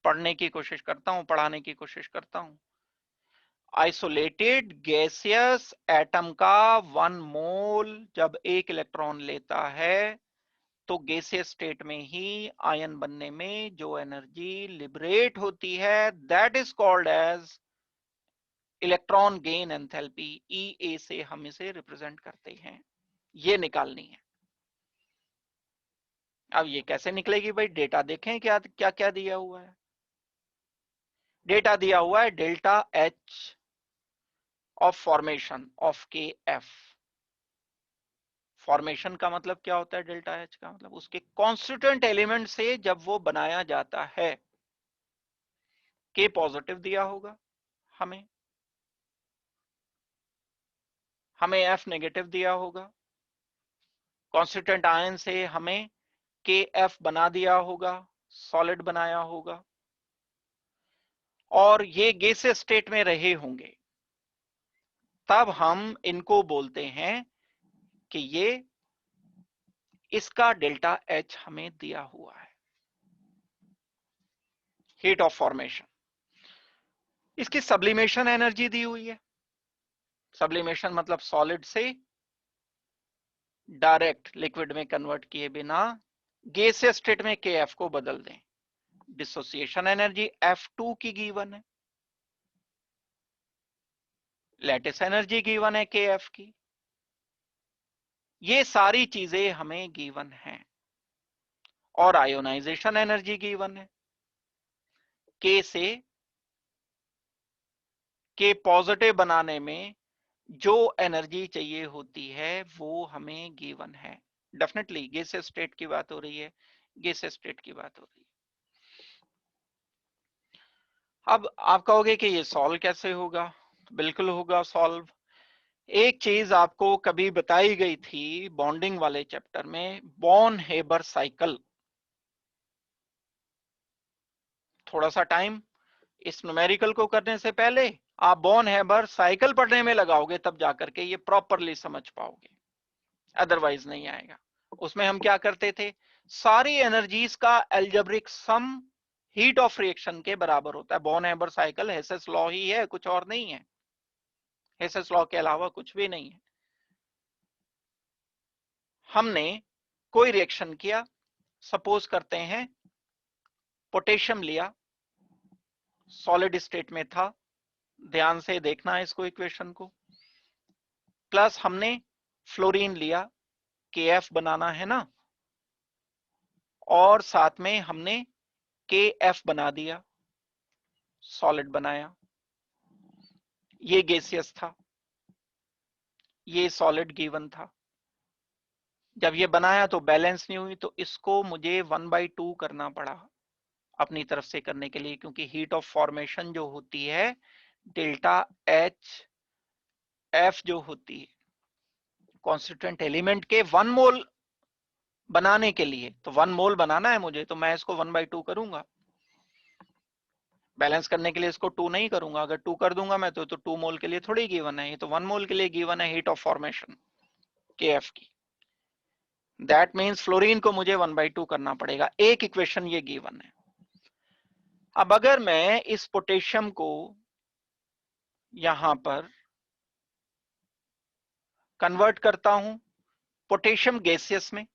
पढ़ने की कोशिश करता हूं, पढ़ाने की कोशिश करता हूं। आइसोलेटेड गैसियस एटम का 1 मोल जब एक इलेक्ट्रॉन लेता है, तो गैसियस स्टेट में ही आयन बनने में जो एनर्जी लिबरेट होती है, that is called as electron gain enthalpy. EA से हम इसे रिप्रेजेंट करते हैं, ये निकालनी है। अब ये कैसे निकलेगी भाई, डेटा देखें क्या क्या क्या दिया हुआ है। डेटा दिया हुआ है delta H of formation of KF। Formation का मतलब क्या होता है, डेल्टा H का मतलब उसके कॉन्स्टिट्यूएंट एलिमेंट से जब वो बनाया जाता है। K पॉजिटिव दिया होगा हमें F नेगेटिव दिया होगा। कॉन्स्टिट्यूएंट आयन से हमें KF बना दिया होगा, सॉलिड बनाया होगा, और ये गैसियस स्टेट में रहे होंगे। तब हम इनको बोलते हैं कि ये इसका डेल्टा H हमें दिया हुआ है, हीट ऑफ फॉर्मेशन। इसकी सब्लिमेशन एनर्जी दी हुई है। सब्लिमेशन मतलब सॉलिड से डायरेक्ट लिक्विड में कन्वर्ट किए बिना गैसियस स्टेट में KF को बदल दें। डिसोसिएशन एनर्जी F2 की गिवन है, लैटिस एनर्जी गिवन है KF की। ये सारी चीजें हमें गिवन हैं। और आयोनाइजेशन एनर्जी गिवन है, K से K पॉजिटिव बनाने में जो एनर्जी चाहिए होती है वो हमें गिवन है। डेफिनेटली गैसियस स्टेट की बात हो रही है, गैसियस स्टेट की बात हो रही है। अब आप कहोगे कि ये सॉल्व कैसे होगा, बिल्कुल होगा सॉल्व। एक चीज आपको कभी बताई गई थी बॉन्डिंग वाले चैप्टर में, बॉर्न हेबर साइकिल। थोड़ा सा टाइम इस न्यूमेरिकल को करने से पहले आप बॉर्न हेबर साइकिल पढ़ने में लगाओगे, तब जाकर के ये प्रॉपरली समझ पाओगे, अदरवाइज नहीं आएगा। उसमें हम क्या करते थे, सारी एनर्जीज का algebraic sum heat of reaction के बराबर होता है। Born Haber cycle Hess's law ही है, कुछ और नहीं है, हेसेस लॉ के अलावा कुछ भी नहीं है। हमने कोई रिएक्शन किया, सपोज करते हैं पोटेशियम लिया, सॉलिड स्टेट में था, ध्यान से देखना है इसको, इक्वेशन को। प्लस हमने फ्लोरीन लिया, KF बनाना है ना, और साथ में हमने KF बना दिया, सॉलिड बनाया। ये गैसियस था, ये सॉलिड गिवन था। जब ये बनाया तो बैलेंस नहीं हुई, तो इसको मुझे 1/2 करना पड़ा अपनी तरफ से करने के लिए, क्योंकि हीट ऑफ फॉर्मेशन जो होती है डेल्टा एच एफ जो होती है कॉन्स्टिट्यूएंट एलिमेंट के 1 मोल बनाने के लिए, तो 1 मोल बनाना है मुझे, तो मैं इसको 1/2 करूंगा। बैलेंस करने के लिए इसको 2 नहीं करूंगा, अगर 2 कर दूंगा मैं तो 2 मोल के लिए थोड़ी गिवन है, ये तो 1 मोल के लिए गिवन है हीट ऑफ फॉर्मेशन KF की। दैट मीन्स फ्लोरीन को मुझे 1/2 करना पड़ेगा। एक इक्वेशन ये गिवन है। अब अगर मैं इस पोटेशियम को यहां पर कन्वर्ट करता हूं पोटेशियम गैसियस में,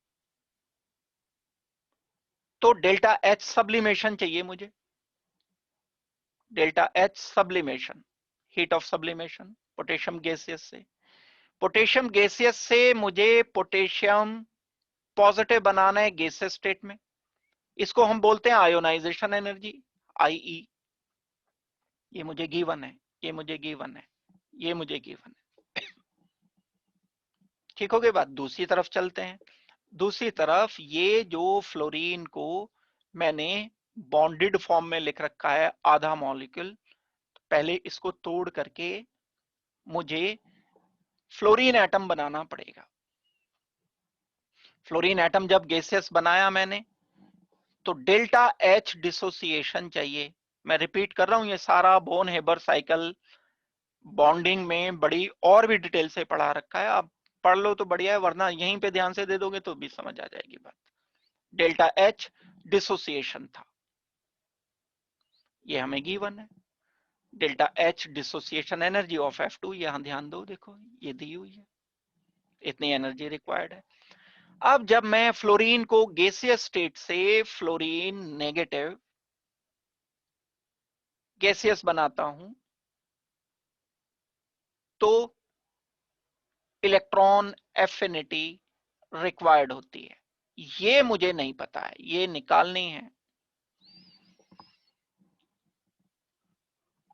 तो डेल्टा एच सब्लिमेशन चाहिए मुझे, delta H sublimation, heat of sublimation potassium gaseous से। पोटेशियम गैसियस से मुझे पोटेशियम पॉजिटिव बनाना है गैसियस स्टेट में, इसको हम बोलते हैं आयोनाइजेशन एनर्जी, IE। ये मुझे गिवन है, ये मुझे गिवन है, ये मुझे गिवन है। ठीक हो गई बात। दूसरी तरफ चलते हैं। दूसरी तरफ ये जो फ्लोरीन को मैंने बॉन्डेड फॉर्म में लिख रखा है आधा मॉलिक्यूल, पहले इसको तोड़ करके मुझे फ्लोरीन एटम बनाना पड़ेगा। फ्लोरीन एटम जब गैसियस बनाया मैंने, तो डेल्टा एच डिसोसिएशन चाहिए। मैं रिपीट कर रहा हूं, ये सारा बोन हेबर साइकिल बॉन्डिंग में बड़ी और भी डिटेल से पढ़ा रखा है, आप पढ़ लो तो बढ़िया है, वरना यहीं पे ध्यान से दे दोगे तो भी समझ आ जाएगी बात। डेल्टा एच डिसोसिएशन था, ये हमें गिवन है। Delta H dissociation energy of F2, यहां ध्यान दो, देखो ये दी हुई है, इतनी एनर्जी रिक्वायर्ड है। अब जब मैं फ्लोरीन को गैसियस स्टेट से फ्लोरीन नेगेटिव गैसियस बनाता हूं, तो इलेक्ट्रॉन एफिनिटी रिक्वायर्ड होती है। ये मुझे नहीं पता है, ये निकालनी है।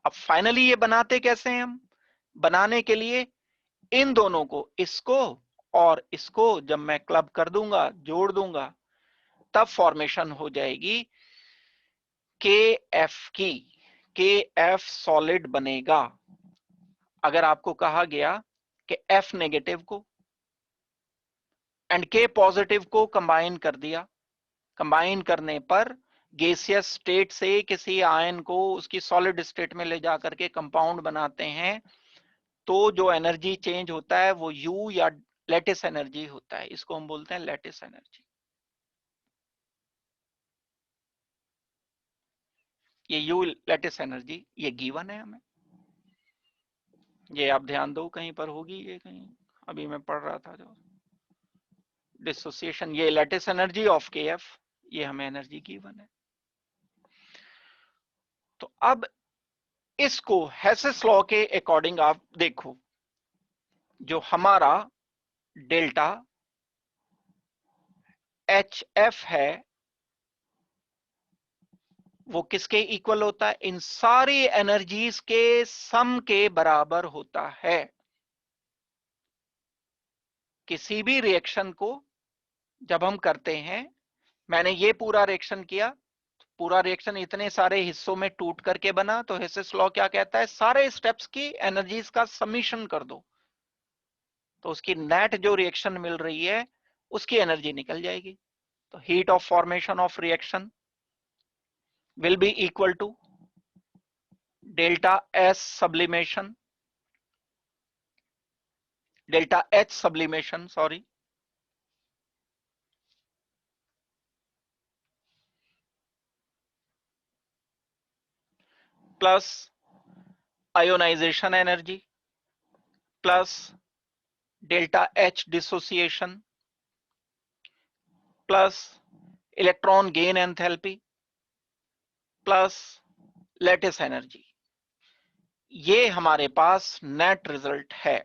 अब फाइनली ये बनाते कैसे हैं हम? बनाने के लिए इन दोनों को, इसको और इसको जब मैं क्लब कर दूंगा, जोड़ दूंगा, तब फॉर्मेशन हो जाएगी KF की। KF सॉलिड बनेगा। अगर आपको कहा गया कि F नेगेटिव को एंड K पॉजिटिव को कंबाइन कर दिया, कंबाइन करने पर गैसियस स्टेट से किसी आयन को उसकी सॉलिड स्टेट में ले जाकर के कंपाउंड बनाते हैं, तो जो एनर्जी चेंज होता है वो U या लैटिस एनर्जी होता है, इसको हम बोलते हैं लैटिस एनर्जी। ये U लैटिस एनर्जी ये गिवन है हमें, ये आप ध्यान दो कहीं पर होगी, ये कहीं अभी मैं पढ़ रहा था जो डिसोसिएशन, ये लैटिस एनर्जी ऑफ KF, ये हमें एनर्जी गिवन है। तो अब इसको हेसेस लॉ के अकॉर्डिंग आप देखो, जो हमारा डेल्टा HF है वो किसके इक्वल होता है? इन सारी एनर्जीज के सम के बराबर होता है। किसी भी रिएक्शन को जब हम करते हैं, मैंने ये पूरा रिएक्शन किया, पूरा रिएक्शन इतने सारे हिस्सों में टूट करके बना, तो हेसेस लॉ क्या कहता है? सारे स्टेप्स की एनर्जीज का समीशन कर दो, तो उसकी नेट जो रिएक्शन मिल रही है उसकी एनर्जी निकल जाएगी। तो heat of formation of reaction will be equal to delta S sublimation, delta H sublimation, sorry, plus ionization energy plus delta H dissociation plus electron gain enthalpy plus lattice energy। ये हमारे पास net result है।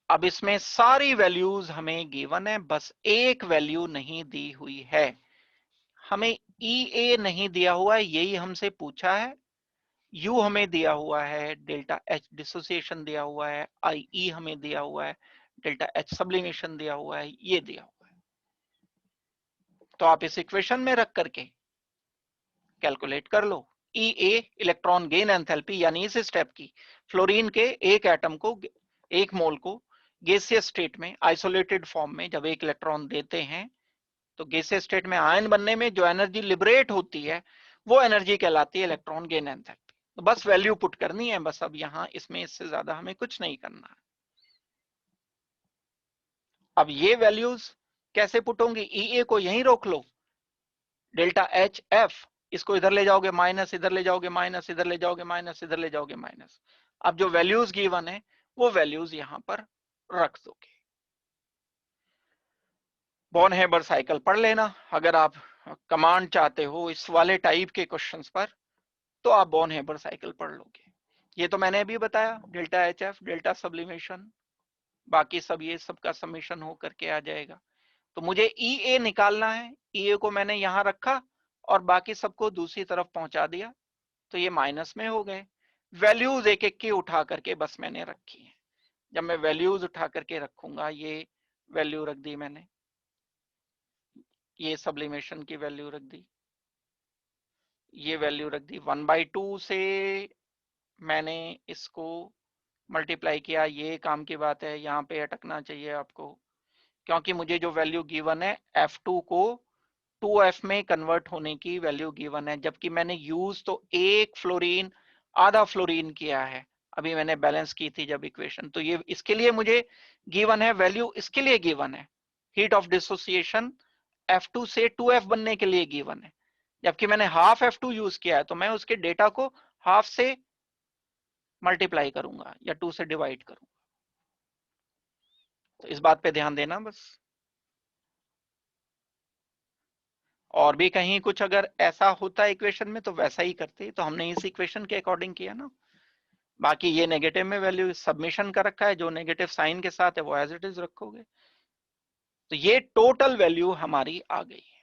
अब इसमें सारी values हमें given है, बस एक वैल्यू नहीं दी हुई है। हमें EA नहीं दिया हुआ है, यही हमसे पूछा है। U हमें दिया हुआ है, डेल्टा H डिसोसिएशन दिया हुआ है, IE हमें दिया हुआ है, डेल्टा H सब्लिमेशन दिया हुआ है, ये दिया हुआ है। तो आप इस इक्वेशन में रख करके कैलकुलेट कर लो। EA इलेक्ट्रॉन गेन एंथैल्पी, यानी इस स्टेप की फ्लोरीन के एक एटम को, एक मोल को गैसियस स्टेट में आइसोलेटेड फॉर्म में जब एक इलेक्ट्रॉन देते हैं तो गैसियस स्टेट में आयन बनने में जो एनर्जी लिबरेट होती है वो एनर्जी कहलाती है इलेक्ट्रॉन गेन एंथैल्पी। तो बस वैल्यू पुट करनी है, बस अब यहां इसमें इससे ज्यादा हमें कुछ नहीं करना है। अब ये वैल्यूज कैसे पुट होंगी? EA को यहीं रोक लो, डेल्टा HF इसको इधर ले जाओगे माइनस, इधर ले जाओगे माइनस, इधर ले जाओगे माइनस, इधर ले जाओगे माइनस। अब जो वैल्यूज गिवन है वो वैल्यूज यहां पर रख दोगे। बॉर्न हेबर साइकिल पढ़ लेना, अगर आप कमांड चाहते हो इस वाले टाइप के क्वेश्चंस पर तो आप बॉर्न हेबर साइकिल पढ़ लोगे। ये तो मैंने अभी बताया, डेल्टा HF, डेल्टा सब्लिमेशन, बाकी सब ये सब का समेशन हो करके आ जाएगा। तो मुझे EA निकालना है, EA को मैंने यहां रखा और बाकी सबको दूसरी तरफ पहुंचा दिया, तो ये माइनस में हो गए। वैल्यूज एक एक की उठा करके बस मैंने रखी है। जब मैं वैल्यूज उठा करके रखूंगा, ये वैल्यू रख दी मैंने, ये सब्लिमेशन की वैल्यू रख दी, ये वैल्यू रख दी, 1/2 से मैंने इसको मल्टीप्लाई किया। ये काम की बात है, यहाँ पे अटकना चाहिए आपको, क्योंकि मुझे जो वैल्यू गिवन है F2 को 2F में कन्वर्ट होने की वैल्यू गिवन है, जबकि मैंने यूज तो एक फ्लोरीन आधा फ्लोरीन किया है, अभी मैंने बैलेंस की थी जब इक्वेशन। तो ये इसके लिए मुझे गिवन है वैल्यू, इसके लिए गिवन है हीट ऑफ डिसोसिएशन F2 से 2F बनने के लिए गिवन है, जबकि मैंने हाफ F2 यूज किया है, तो मैं उसके डेटा को हाफ से मल्टीप्लाई करूंगा या 2 से डिवाइड करूंगा। तो इस बात पे ध्यान देना बस। और भी कहीं कुछ अगर ऐसा होता है इक्वेशन में तो वैसा ही करते, तो हमने इस इक्वेशन के अकॉर्डिंग किया ना। बाकी ये नेगेटिव में वैल्यू सबमिशन का रखा है, जो नेगेटिव साइन के साथ है वो एज इट इज रखोगे। तो ये टोटल वैल्यू हमारी आ गई है।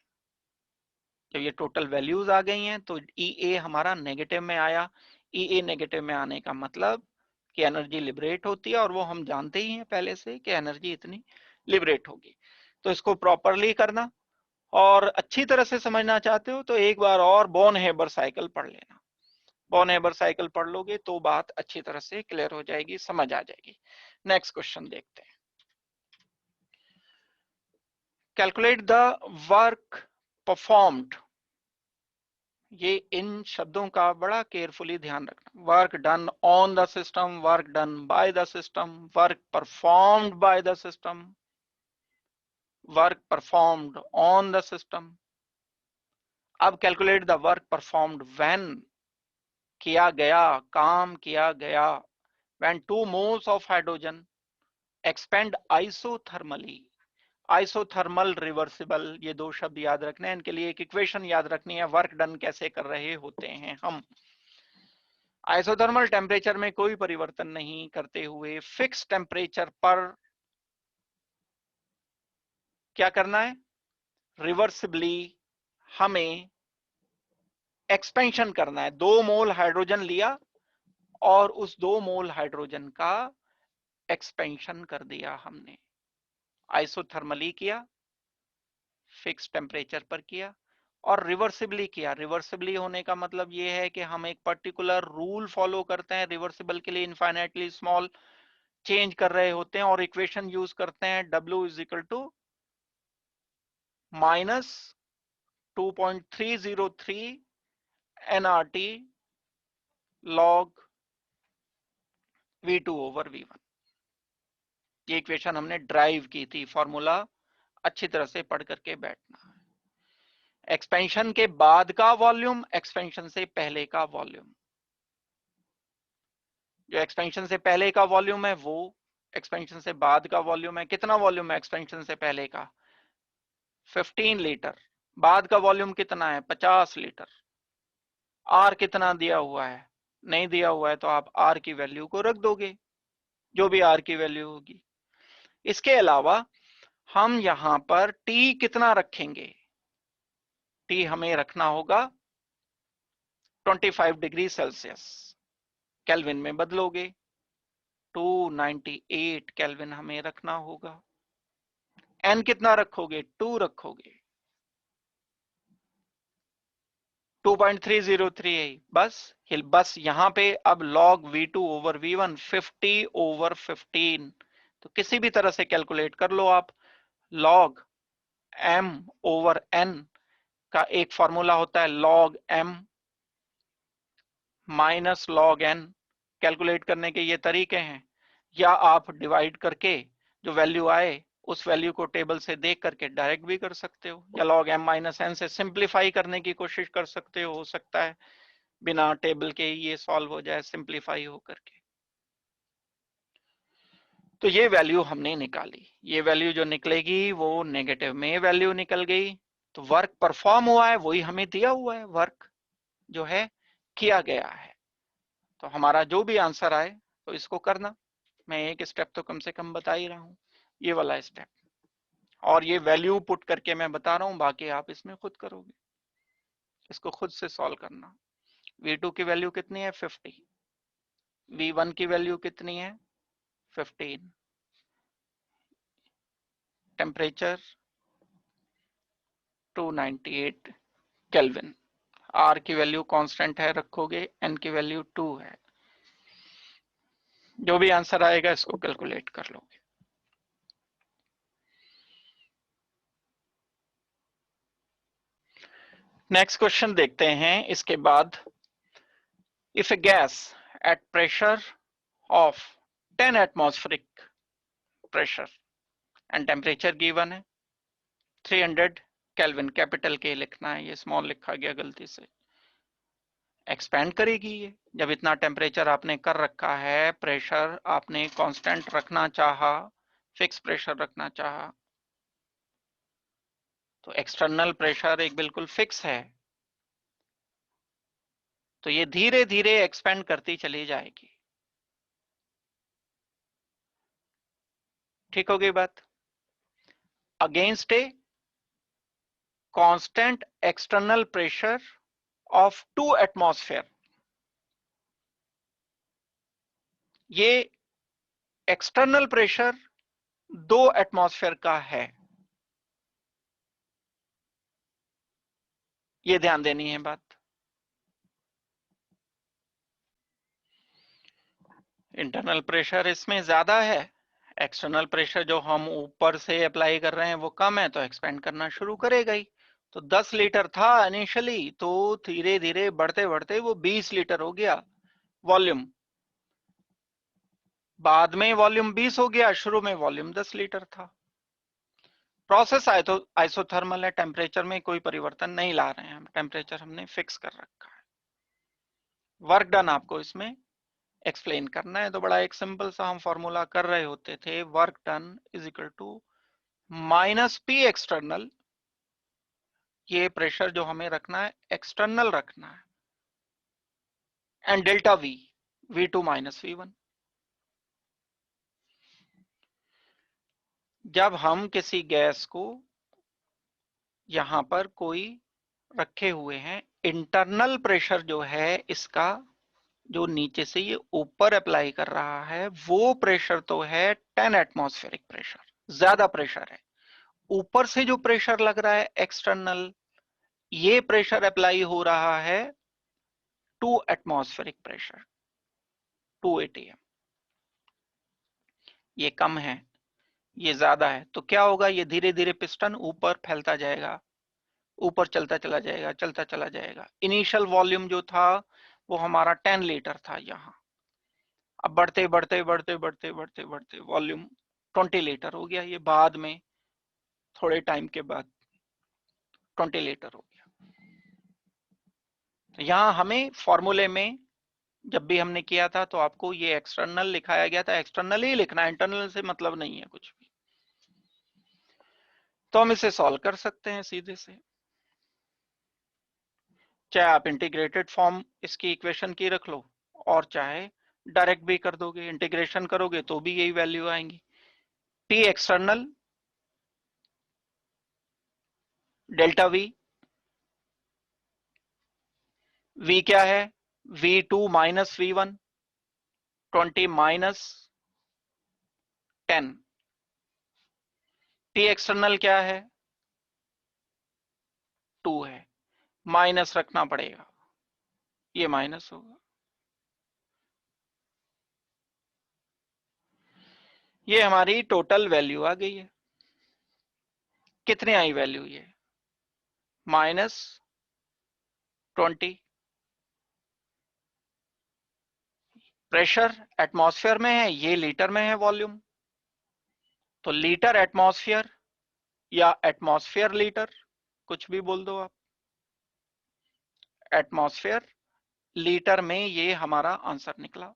जब ये टोटल वैल्यूज आ गई हैं तो EA हमारा नेगेटिव में आया। EA नेगेटिव में आने का मतलब कि एनर्जी लिबरेट होती है, और वो हम जानते ही हैं पहले से कि एनर्जी इतनी लिबरेट होगी। तो इसको प्रॉपरली करना, और अच्छी तरह से समझना चाहते हो तो एक बार और बॉर्न हेबर साइकिल पढ़ लेना। बॉर्न हेबर साइकिल पढ़ लोगे तो बात अच्छी तरह से क्लियर हो जाएगी, समझ आ जाएगी। नेक्स्ट क्वेश्चन देखते हैं। Calculate the work performed. ये इन शब्दों का बड़ा केयरफुली ध्यान रखना। Work done on the system, work done by the system, work performed by the system, work performed on the system. अब calculate the work performed when, किया गया, काम किया गया, when 2 moles of hydrogen expand isothermally। Isothermal reversible, ये दो शब्द याद रखने हैं, इनके लिए एक इक्वेशन याद रखनी है, वर्क डन कैसे कर रहे होते हैं हम। आइसोथर्मल टेम्परेचर में कोई परिवर्तन नहीं करते हुए फिक्स टेम्परेचर पर क्या करना है, रिवर्सिबली हमें एक्सपेंशन करना है। 2 मोल हाइड्रोजन लिया और उस 2 मोल हाइड्रोजन का एक्सपेंशन कर दिया हमने, आइसोथर्मली किया, फिक्स टेम्परेचर पर किया, और रिवर्सिबली किया। रिवर्सिबली होने का मतलब ये है कि हम एक पर्टिकुलर रूल फॉलो करते हैं रिवर्सिबल के लिए, इनफाइनाइटली स्मॉल चेंज कर रहे होते हैं, और इक्वेशन यूज करते हैं W is equal to minus 2.303 nRT log V2 over V1। ये इक्वेशन हमने ड्राइव की थी, फॉर्मूला अच्छी तरह से पढ़ करके बैठना। एक्सपेंशन के बाद का वॉल्यूम, एक्सपेंशन से पहले का वॉल्यूम। जो एक्सपेंशन से पहले का वॉल्यूम है वो एक्सपेंशन से बाद का वॉल्यूम है। कितना वॉल्यूम है एक्सपेंशन से पहले का? 15 लीटर। बाद का वॉल्यूम कितना है? 50 लीटर। आर कितना दिया हुआ है? नहीं दिया हुआ है, तो आप आर की वैल्यू को रख दोगे, जो भी आर की वैल्यू होगी। इसके अलावा हम यहां पर टी कितना रखेंगे? टी हमें रखना होगा 25 डिग्री सेल्सियस। केल्विन में बदलोगे 298 केल्विन हमें रखना होगा। एन कितना रखोगे? 2 रखोगे। 2.303 बस यहां पे अब log V2 over V1 50 over 15, तो किसी भी तरह से कैलकुलेट कर लो आप। log m ओवर n का एक फॉर्मूला होता है log m minus log n। Calculate करने के ये तरीके हैं, या आप डिवाइड करके जो वैल्यू आए उस वैल्यू को टेबल से देख करके डायरेक्ट भी कर सकते हो, या log m माइनस n से सिंप्लीफाई करने की कोशिश कर सकते हो सकता है बिना टेबल के ये सॉल्व हो जाए सिंप्लीफाई हो करके। तो ये वैल्यू हमने निकाली, ये वैल्यू जो निकलेगी वो नेगेटिव में वैल्यू निकल गई। तो वर्क परफॉर्म हुआ है वही हमें दिया हुआ है, वर्क जो है किया गया है। तो हमारा जो भी आंसर आए तो इसको करना, मैं एक स्टेप तो कम से कम बता ही रहा हूं, ये वाला स्टेप, और ये वैल्यू पुट करके मैं बता रहा हूं, बाकी आप इसमें खुद करोगे, इसको खुद से सॉल्व करना। V2 की वैल्यू कितनी है? 50। V1 की वैल्यू कितनी है? 15। Temperature 298 kelvin. R की वैल्यू कांस्टेंट है रखोगे, N की वैल्यू 2 है। जो भी आंसर आएगा इसको कैलकुलेट कर लोगे। नेक्स्ट क्वेश्चन देखते हैं इसके बाद। If A gas at pressure of 10 atmospheric pressure and temperature given है 300 केल्विन, कैपिटल के लिखना है, ये स्मॉल लिखा गया गलती से, एक्सपैंड करेगी ये। जब इतना टेम्परेचर आपने कर रखा है, प्रेशर आपने कांस्टेंट रखना चाहा, फिक्स प्रेशर रखना चाहा, तो एक्सटर्नल प्रेशर एक बिल्कुल फिक्स है, तो ये धीरे धीरे एक्सपेंड करती चली जाएगी। ठीक हो गई बात? Against a constant external pressure of 2 atmosphere, ये एक्सटर्नल प्रेशर 2 एटमॉस्फेयर का है, ये ध्यान देनी है बात। इंटरनल प्रेशर इसमें ज्यादा है, एक्सटर्नल प्रेशर जो हम ऊपर से अप्लाई कर रहे हैं वो कम है, तो एक्सपेंड करना शुरू करेगा ही। तो 10 लीटर था इनिशियली, तो धीरे धीरे बढ़ते बढ़ते वो 20 लीटर हो गया वॉल्यूम, बाद में वॉल्यूम 20 हो गया, शुरू में वॉल्यूम 10 लीटर था। प्रोसेस आइसोथर्मल है, टेम्परेचर में कोई परिवर्तन नहीं ला रहे हैं हम, टेम्परेचर हमने फिक्स कर रखा है। वर्क डन आपको इसमें एक्सप्लेन करना है, तो बड़ा एक सिंपल सा हम फॉर्मूला कर रहे होते थे, work done is equal to minus P external, ये प्रेशर जो हमें रखना है एक्सटर्नल रखना है, and delta we, V2 minus V1। जब हम किसी गैस को यहां पर कोई रखे हुए हैं, इंटरनल प्रेशर जो है इसका, जो नीचे से ये ऊपर अप्लाई कर रहा है, वो प्रेशर तो है 10 एटमॉस्फेरिक प्रेशर, ज्यादा प्रेशर है। ऊपर से जो प्रेशर लग रहा है एक्सटर्नल, ये प्रेशर अप्लाई हो रहा है 2 एटमॉस्फेरिक प्रेशर, 2 atm, ये कम है ये ज्यादा है, तो क्या होगा, ये धीरे धीरे पिस्टन ऊपर फैलता जाएगा, ऊपर चलता चला जाएगा, चलता चला जाएगा। इनिशियल वॉल्यूम जो था वो हमारा 10 लीटर था यहां, अब बढ़ते बढ़ते बढ़ते बढ़ते बढ़ते बढ़ते वॉल्यूम 20 लीटर हो गया, ये बाद में थोड़े टाइम के बाद 20 लीटर हो गया। तो यहां हमें फॉर्मूले में जब भी हमने किया था तो आपको ये एक्सटर्नल लिखाया गया था, एक्सटर्नल ही लिखना है, इंटरनल से मतलब नहीं है कुछ भी। तो हम इसे सॉल्व कर सकते हैं सीधे से, चाहे आप इंटीग्रेटेड फॉर्म इसकी इक्वेशन की रख लो, और चाहे डायरेक्ट भी कर दोगे, इंटीग्रेशन करोगे तो भी यही वैल्यू आएंगी। T external delta V, V क्या है, V2 minus V1, 20 minus 10। T external क्या है, 2 है, माइनस रखना पड़ेगा, ये माइनस होगा। ये हमारी टोटल वैल्यू आ गई है। कितने आई वैल्यू, ये -20। प्रेशर एटमॉस्फेयर में है, ये लीटर में है वॉल्यूम, तो लीटर एटमॉस्फेयर या एटमॉस्फेयर लीटर, कुछ भी बोल दो आप। एटमॉस्फेयर लीटर में ये हमारा आंसर निकला।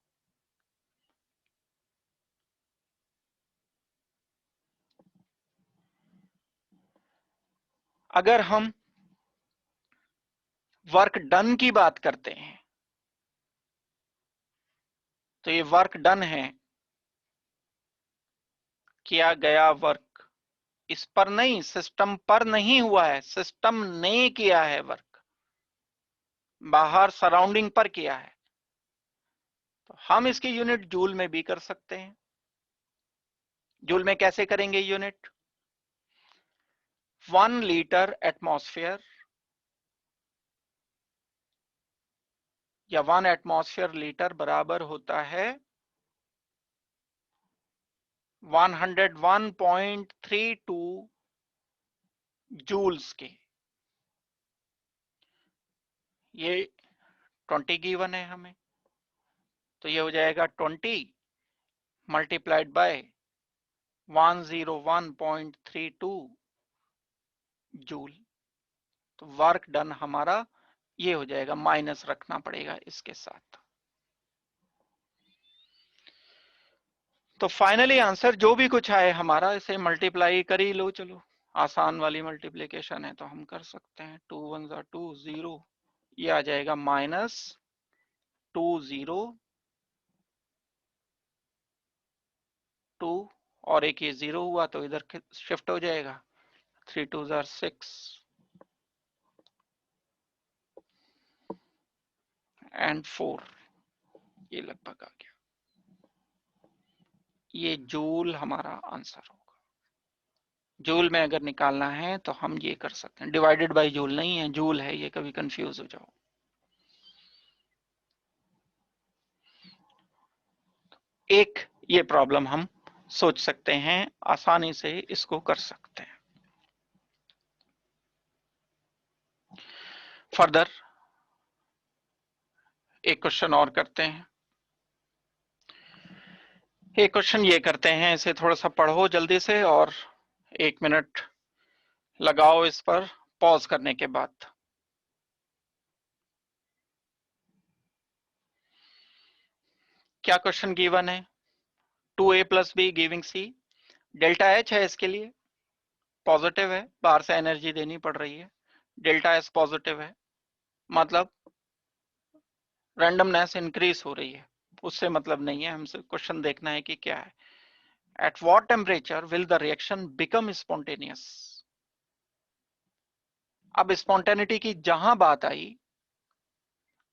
अगर हम वर्क डन की बात करते हैं, तो ये वर्क डन है, किया गया वर्क, इस पर नहीं, सिस्टम पर नहीं हुआ है, सिस्टम ने किया है वर्क, बाहर सराउंडिंग पर किया है। तो हम इसकी यूनिट जूल में भी कर सकते हैं। जूल में कैसे करेंगे यूनिट, 1 लीटर एटमॉस्फेयर या 1 एटमॉस्फेयर लीटर बराबर होता है 101.32 जूल्स के। ये 20 गिवन है हमें, तो ये हो जाएगा 20 मल्टीप्लाइड बाय 101.32 जूल। तो वर्क डन हमारा ये हो जाएगा, माइनस रखना पड़ेगा इसके साथ। तो फाइनली आंसर जो भी कुछ आए हमारा, इसे मल्टीप्लाई कर ही लो, चलो आसान वाली मल्टीप्लीकेशन है तो हम कर सकते हैं। 2 1 2 0, ये आ जाएगा -2 और एक ये 0 हुआ तो इधर शिफ्ट हो जाएगा, 3 2 6 एंड 4, ये लगभग आ गया। ये जूल हमारा आंसर होगा। जूल में अगर निकालना है तो हम ये कर सकते हैं, डिवाइडेड बाय जूल नहीं है, जूल है, ये कभी कंफ्यूज हो जाओ। एक ये प्रॉब्लम हम सोच सकते हैं, आसानी से इसको कर सकते हैं। फर्दर एक क्वेश्चन और करते हैं। एक क्वेश्चन ये करते हैं, इसे थोड़ा सा पढ़ो जल्दी से और 1 मिनट लगाओ इस पर पॉज करने के बाद। क्या क्वेश्चन गिवन है, 2a + b giving c, delta H है इसके लिए, पॉजिटिव है, बाहर से एनर्जी देनी पड़ रही है, डेल्टा एस पॉजिटिव है, मतलब रैंडमनेस इंक्रीज हो रही है, उससे मतलब नहीं है, हमसे क्वेश्चन देखना है कि क्या है। At what temperature will the reaction become spontaneous. अब स्पॉन्टेनिटी की जहां बात आई,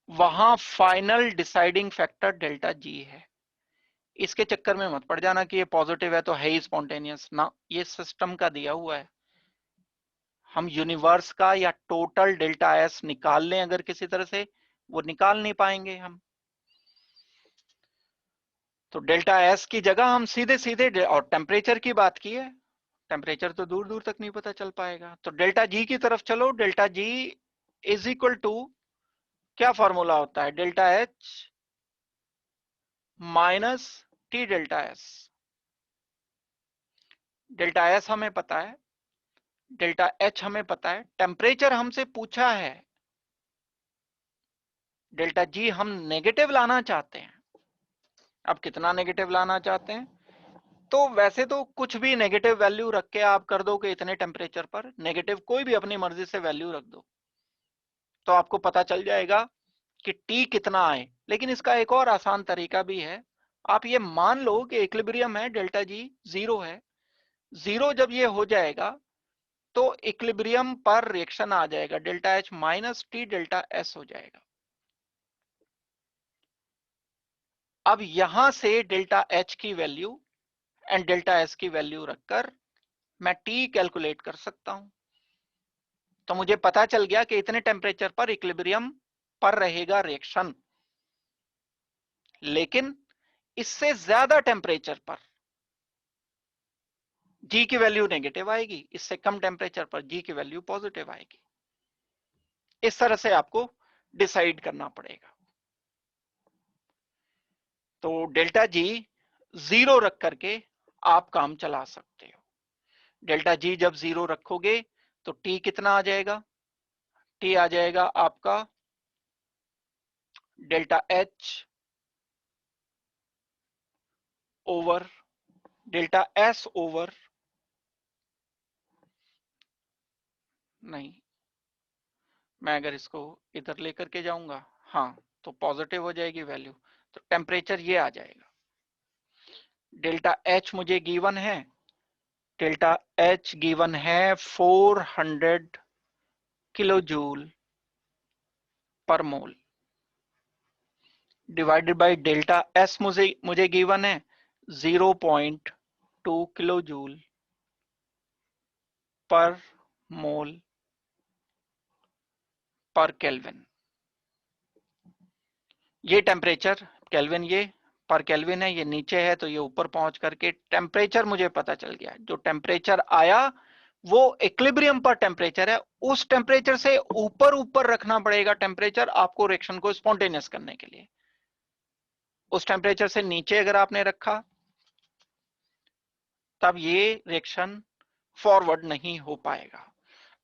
वहां final deciding factor delta G है। इसके चक्कर में मत पड़ जाना कि ये पॉजिटिव है तो है ही स्पॉन्टेनियस ना, ये सिस्टम का दिया हुआ है। हम यूनिवर्स का या टोटल डेल्टा एस निकाल लें अगर किसी तरह से, वो निकाल नहीं पाएंगे हम। तो डेल्टा एस की जगह हम सीधे सीधे, और टेम्परेचर की बात की है, टेम्परेचर तो दूर दूर तक नहीं पता चल पाएगा, तो डेल्टा जी की तरफ चलो। Delta G is equal to, क्या फॉर्मूला होता है, delta H minus T delta S. Delta S हमें पता है, डेल्टा एच हमें पता है, टेम्परेचर हमसे पूछा है, डेल्टा जी हम नेगेटिव लाना चाहते हैं। अब कितना नेगेटिव लाना चाहते हैं, तो वैसे तो कुछ भी नेगेटिव वैल्यू रख के आप कर दो कि इतने टेम्परेचर पर नेगेटिव कोई भी अपनी मर्जी से वैल्यू रख दो, तो आपको पता चल जाएगा कि टी कितना आए। लेकिन इसका एक और आसान तरीका भी है, आप ये मान लो कि इक्विलिब्रियम है, डेल्टा जी 0 है, 0 जब ये हो जाएगा तो इक्विलिब्रियम पर रिएक्शन आ जाएगा, delta H minus T delta S हो जाएगा। अब यहां से डेल्टा एच की वैल्यू एंड डेल्टा एस की वैल्यू रखकर मैं टी कैलकुलेट कर सकता हूं। तो मुझे पता चल गया कि इतने टेम्परेचर पर इक्विलिब्रियम पर रहेगा रिएक्शन, लेकिन इससे ज्यादा टेम्परेचर पर जी की वैल्यू नेगेटिव आएगी, इससे कम टेम्परेचर पर जी की वैल्यू पॉजिटिव आएगी। इस तरह से आपको डिसाइड करना पड़ेगा। तो डेल्टा जी 0 रख करके आप काम चला सकते हो। डेल्टा जी जब 0 रखोगे तो टी कितना आ जाएगा, टी आ जाएगा आपका delta H over delta S over, नहीं मैं अगर इसको इधर लेकर के जाऊंगा, हाँ तो पॉजिटिव हो जाएगी वैल्यू, तो टेम्परेचर ये आ जाएगा। डेल्टा एच मुझे गिवन है, डेल्टा एच गिवन है 400 किलो जूल पर मोल, डिवाइडेड बाय डेल्टा एस मुझे गिवन है 0.2 किलो जूल पर मोल पर केल्विन। ये टेम्परेचर केल्विन, ये पर केल्विन है, ये नीचे है तो ये ऊपर पहुंच करके टेम्परेचर मुझे पता चल गया। जो टेम्परेचर आया वो इक्विलिब्रियम पर टेम्परेचर है, उस टेम्परेचर से ऊपर ऊपर रखना पड़ेगा टेम्परेचर आपको रिएक्शन को स्पॉन्टेनियस करने के लिए। उस टेम्परेचर से नीचे अगर आपने रखा तब ये रिएक्शन फॉरवर्ड नहीं हो पाएगा।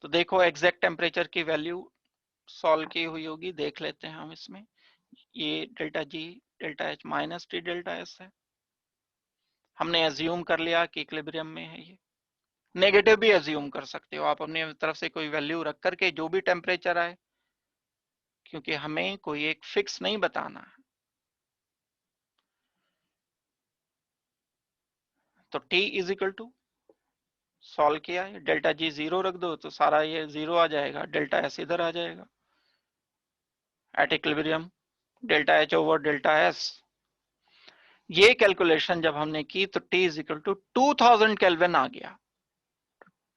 तो देखो एग्जैक्ट टेम्परेचर की वैल्यू सॉल्व की हुई होगी, देख लेते हैं हम इसमें। ये delta G delta H minus T delta S है, हमने एज्यूम कर लिया कि इक्विलिब्रियम में है। ये नेगेटिव भी एज्यूम कर सकते हो आप अपनी तरफ से कोई वैल्यू रख करके, जो भी टेम्परेचर आए, क्योंकि हमें कोई एक फिक्स नहीं बताना है। तो T is equal to solve किया, डेल्टा जी 0 रख दो तो सारा ये 0 आ जाएगा, डेल्टा एस इधर आ जाएगा at equilibrium, delta H over delta S. ये कैलकुलेशन जब हमने की तो T is equal to 2000 kelvin आ गया।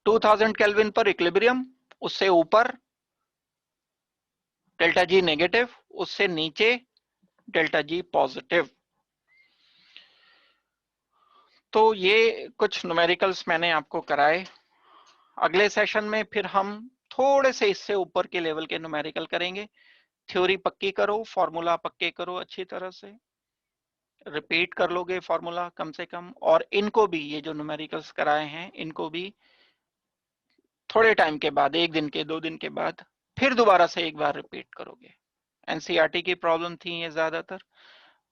2000 केल्विन पर इक्विलिब्रियम, उससे ऊपर डेल्टा जी नेगेटिव, उससे नीचे डेल्टा जी पॉजिटिव। तो ये कुछ न्यूमेरिकल्स मैंने आपको कराए। अगले सेशन में फिर हम थोड़े से इससे ऊपर के लेवल के न्यूमेरिकल करेंगे। थ्योरी पक्की करो, फॉर्मूला पक्के करो, अच्छी तरह से रिपीट कर लोगे फॉर्मूला कम से कम, और इनको भी, ये जो न्यूमेरिकल्स कराए हैं इनको भी थोड़े टाइम के बाद, 1 दिन के 2 दिन के बाद फिर दोबारा से एक बार रिपीट करोगे। एनसीईआरटी की प्रॉब्लम थी ये ज्यादातर,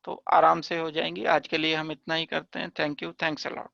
तो आराम से हो जाएंगी। आज के लिए हम इतना ही करते हैं। Thank you, thanks a lot.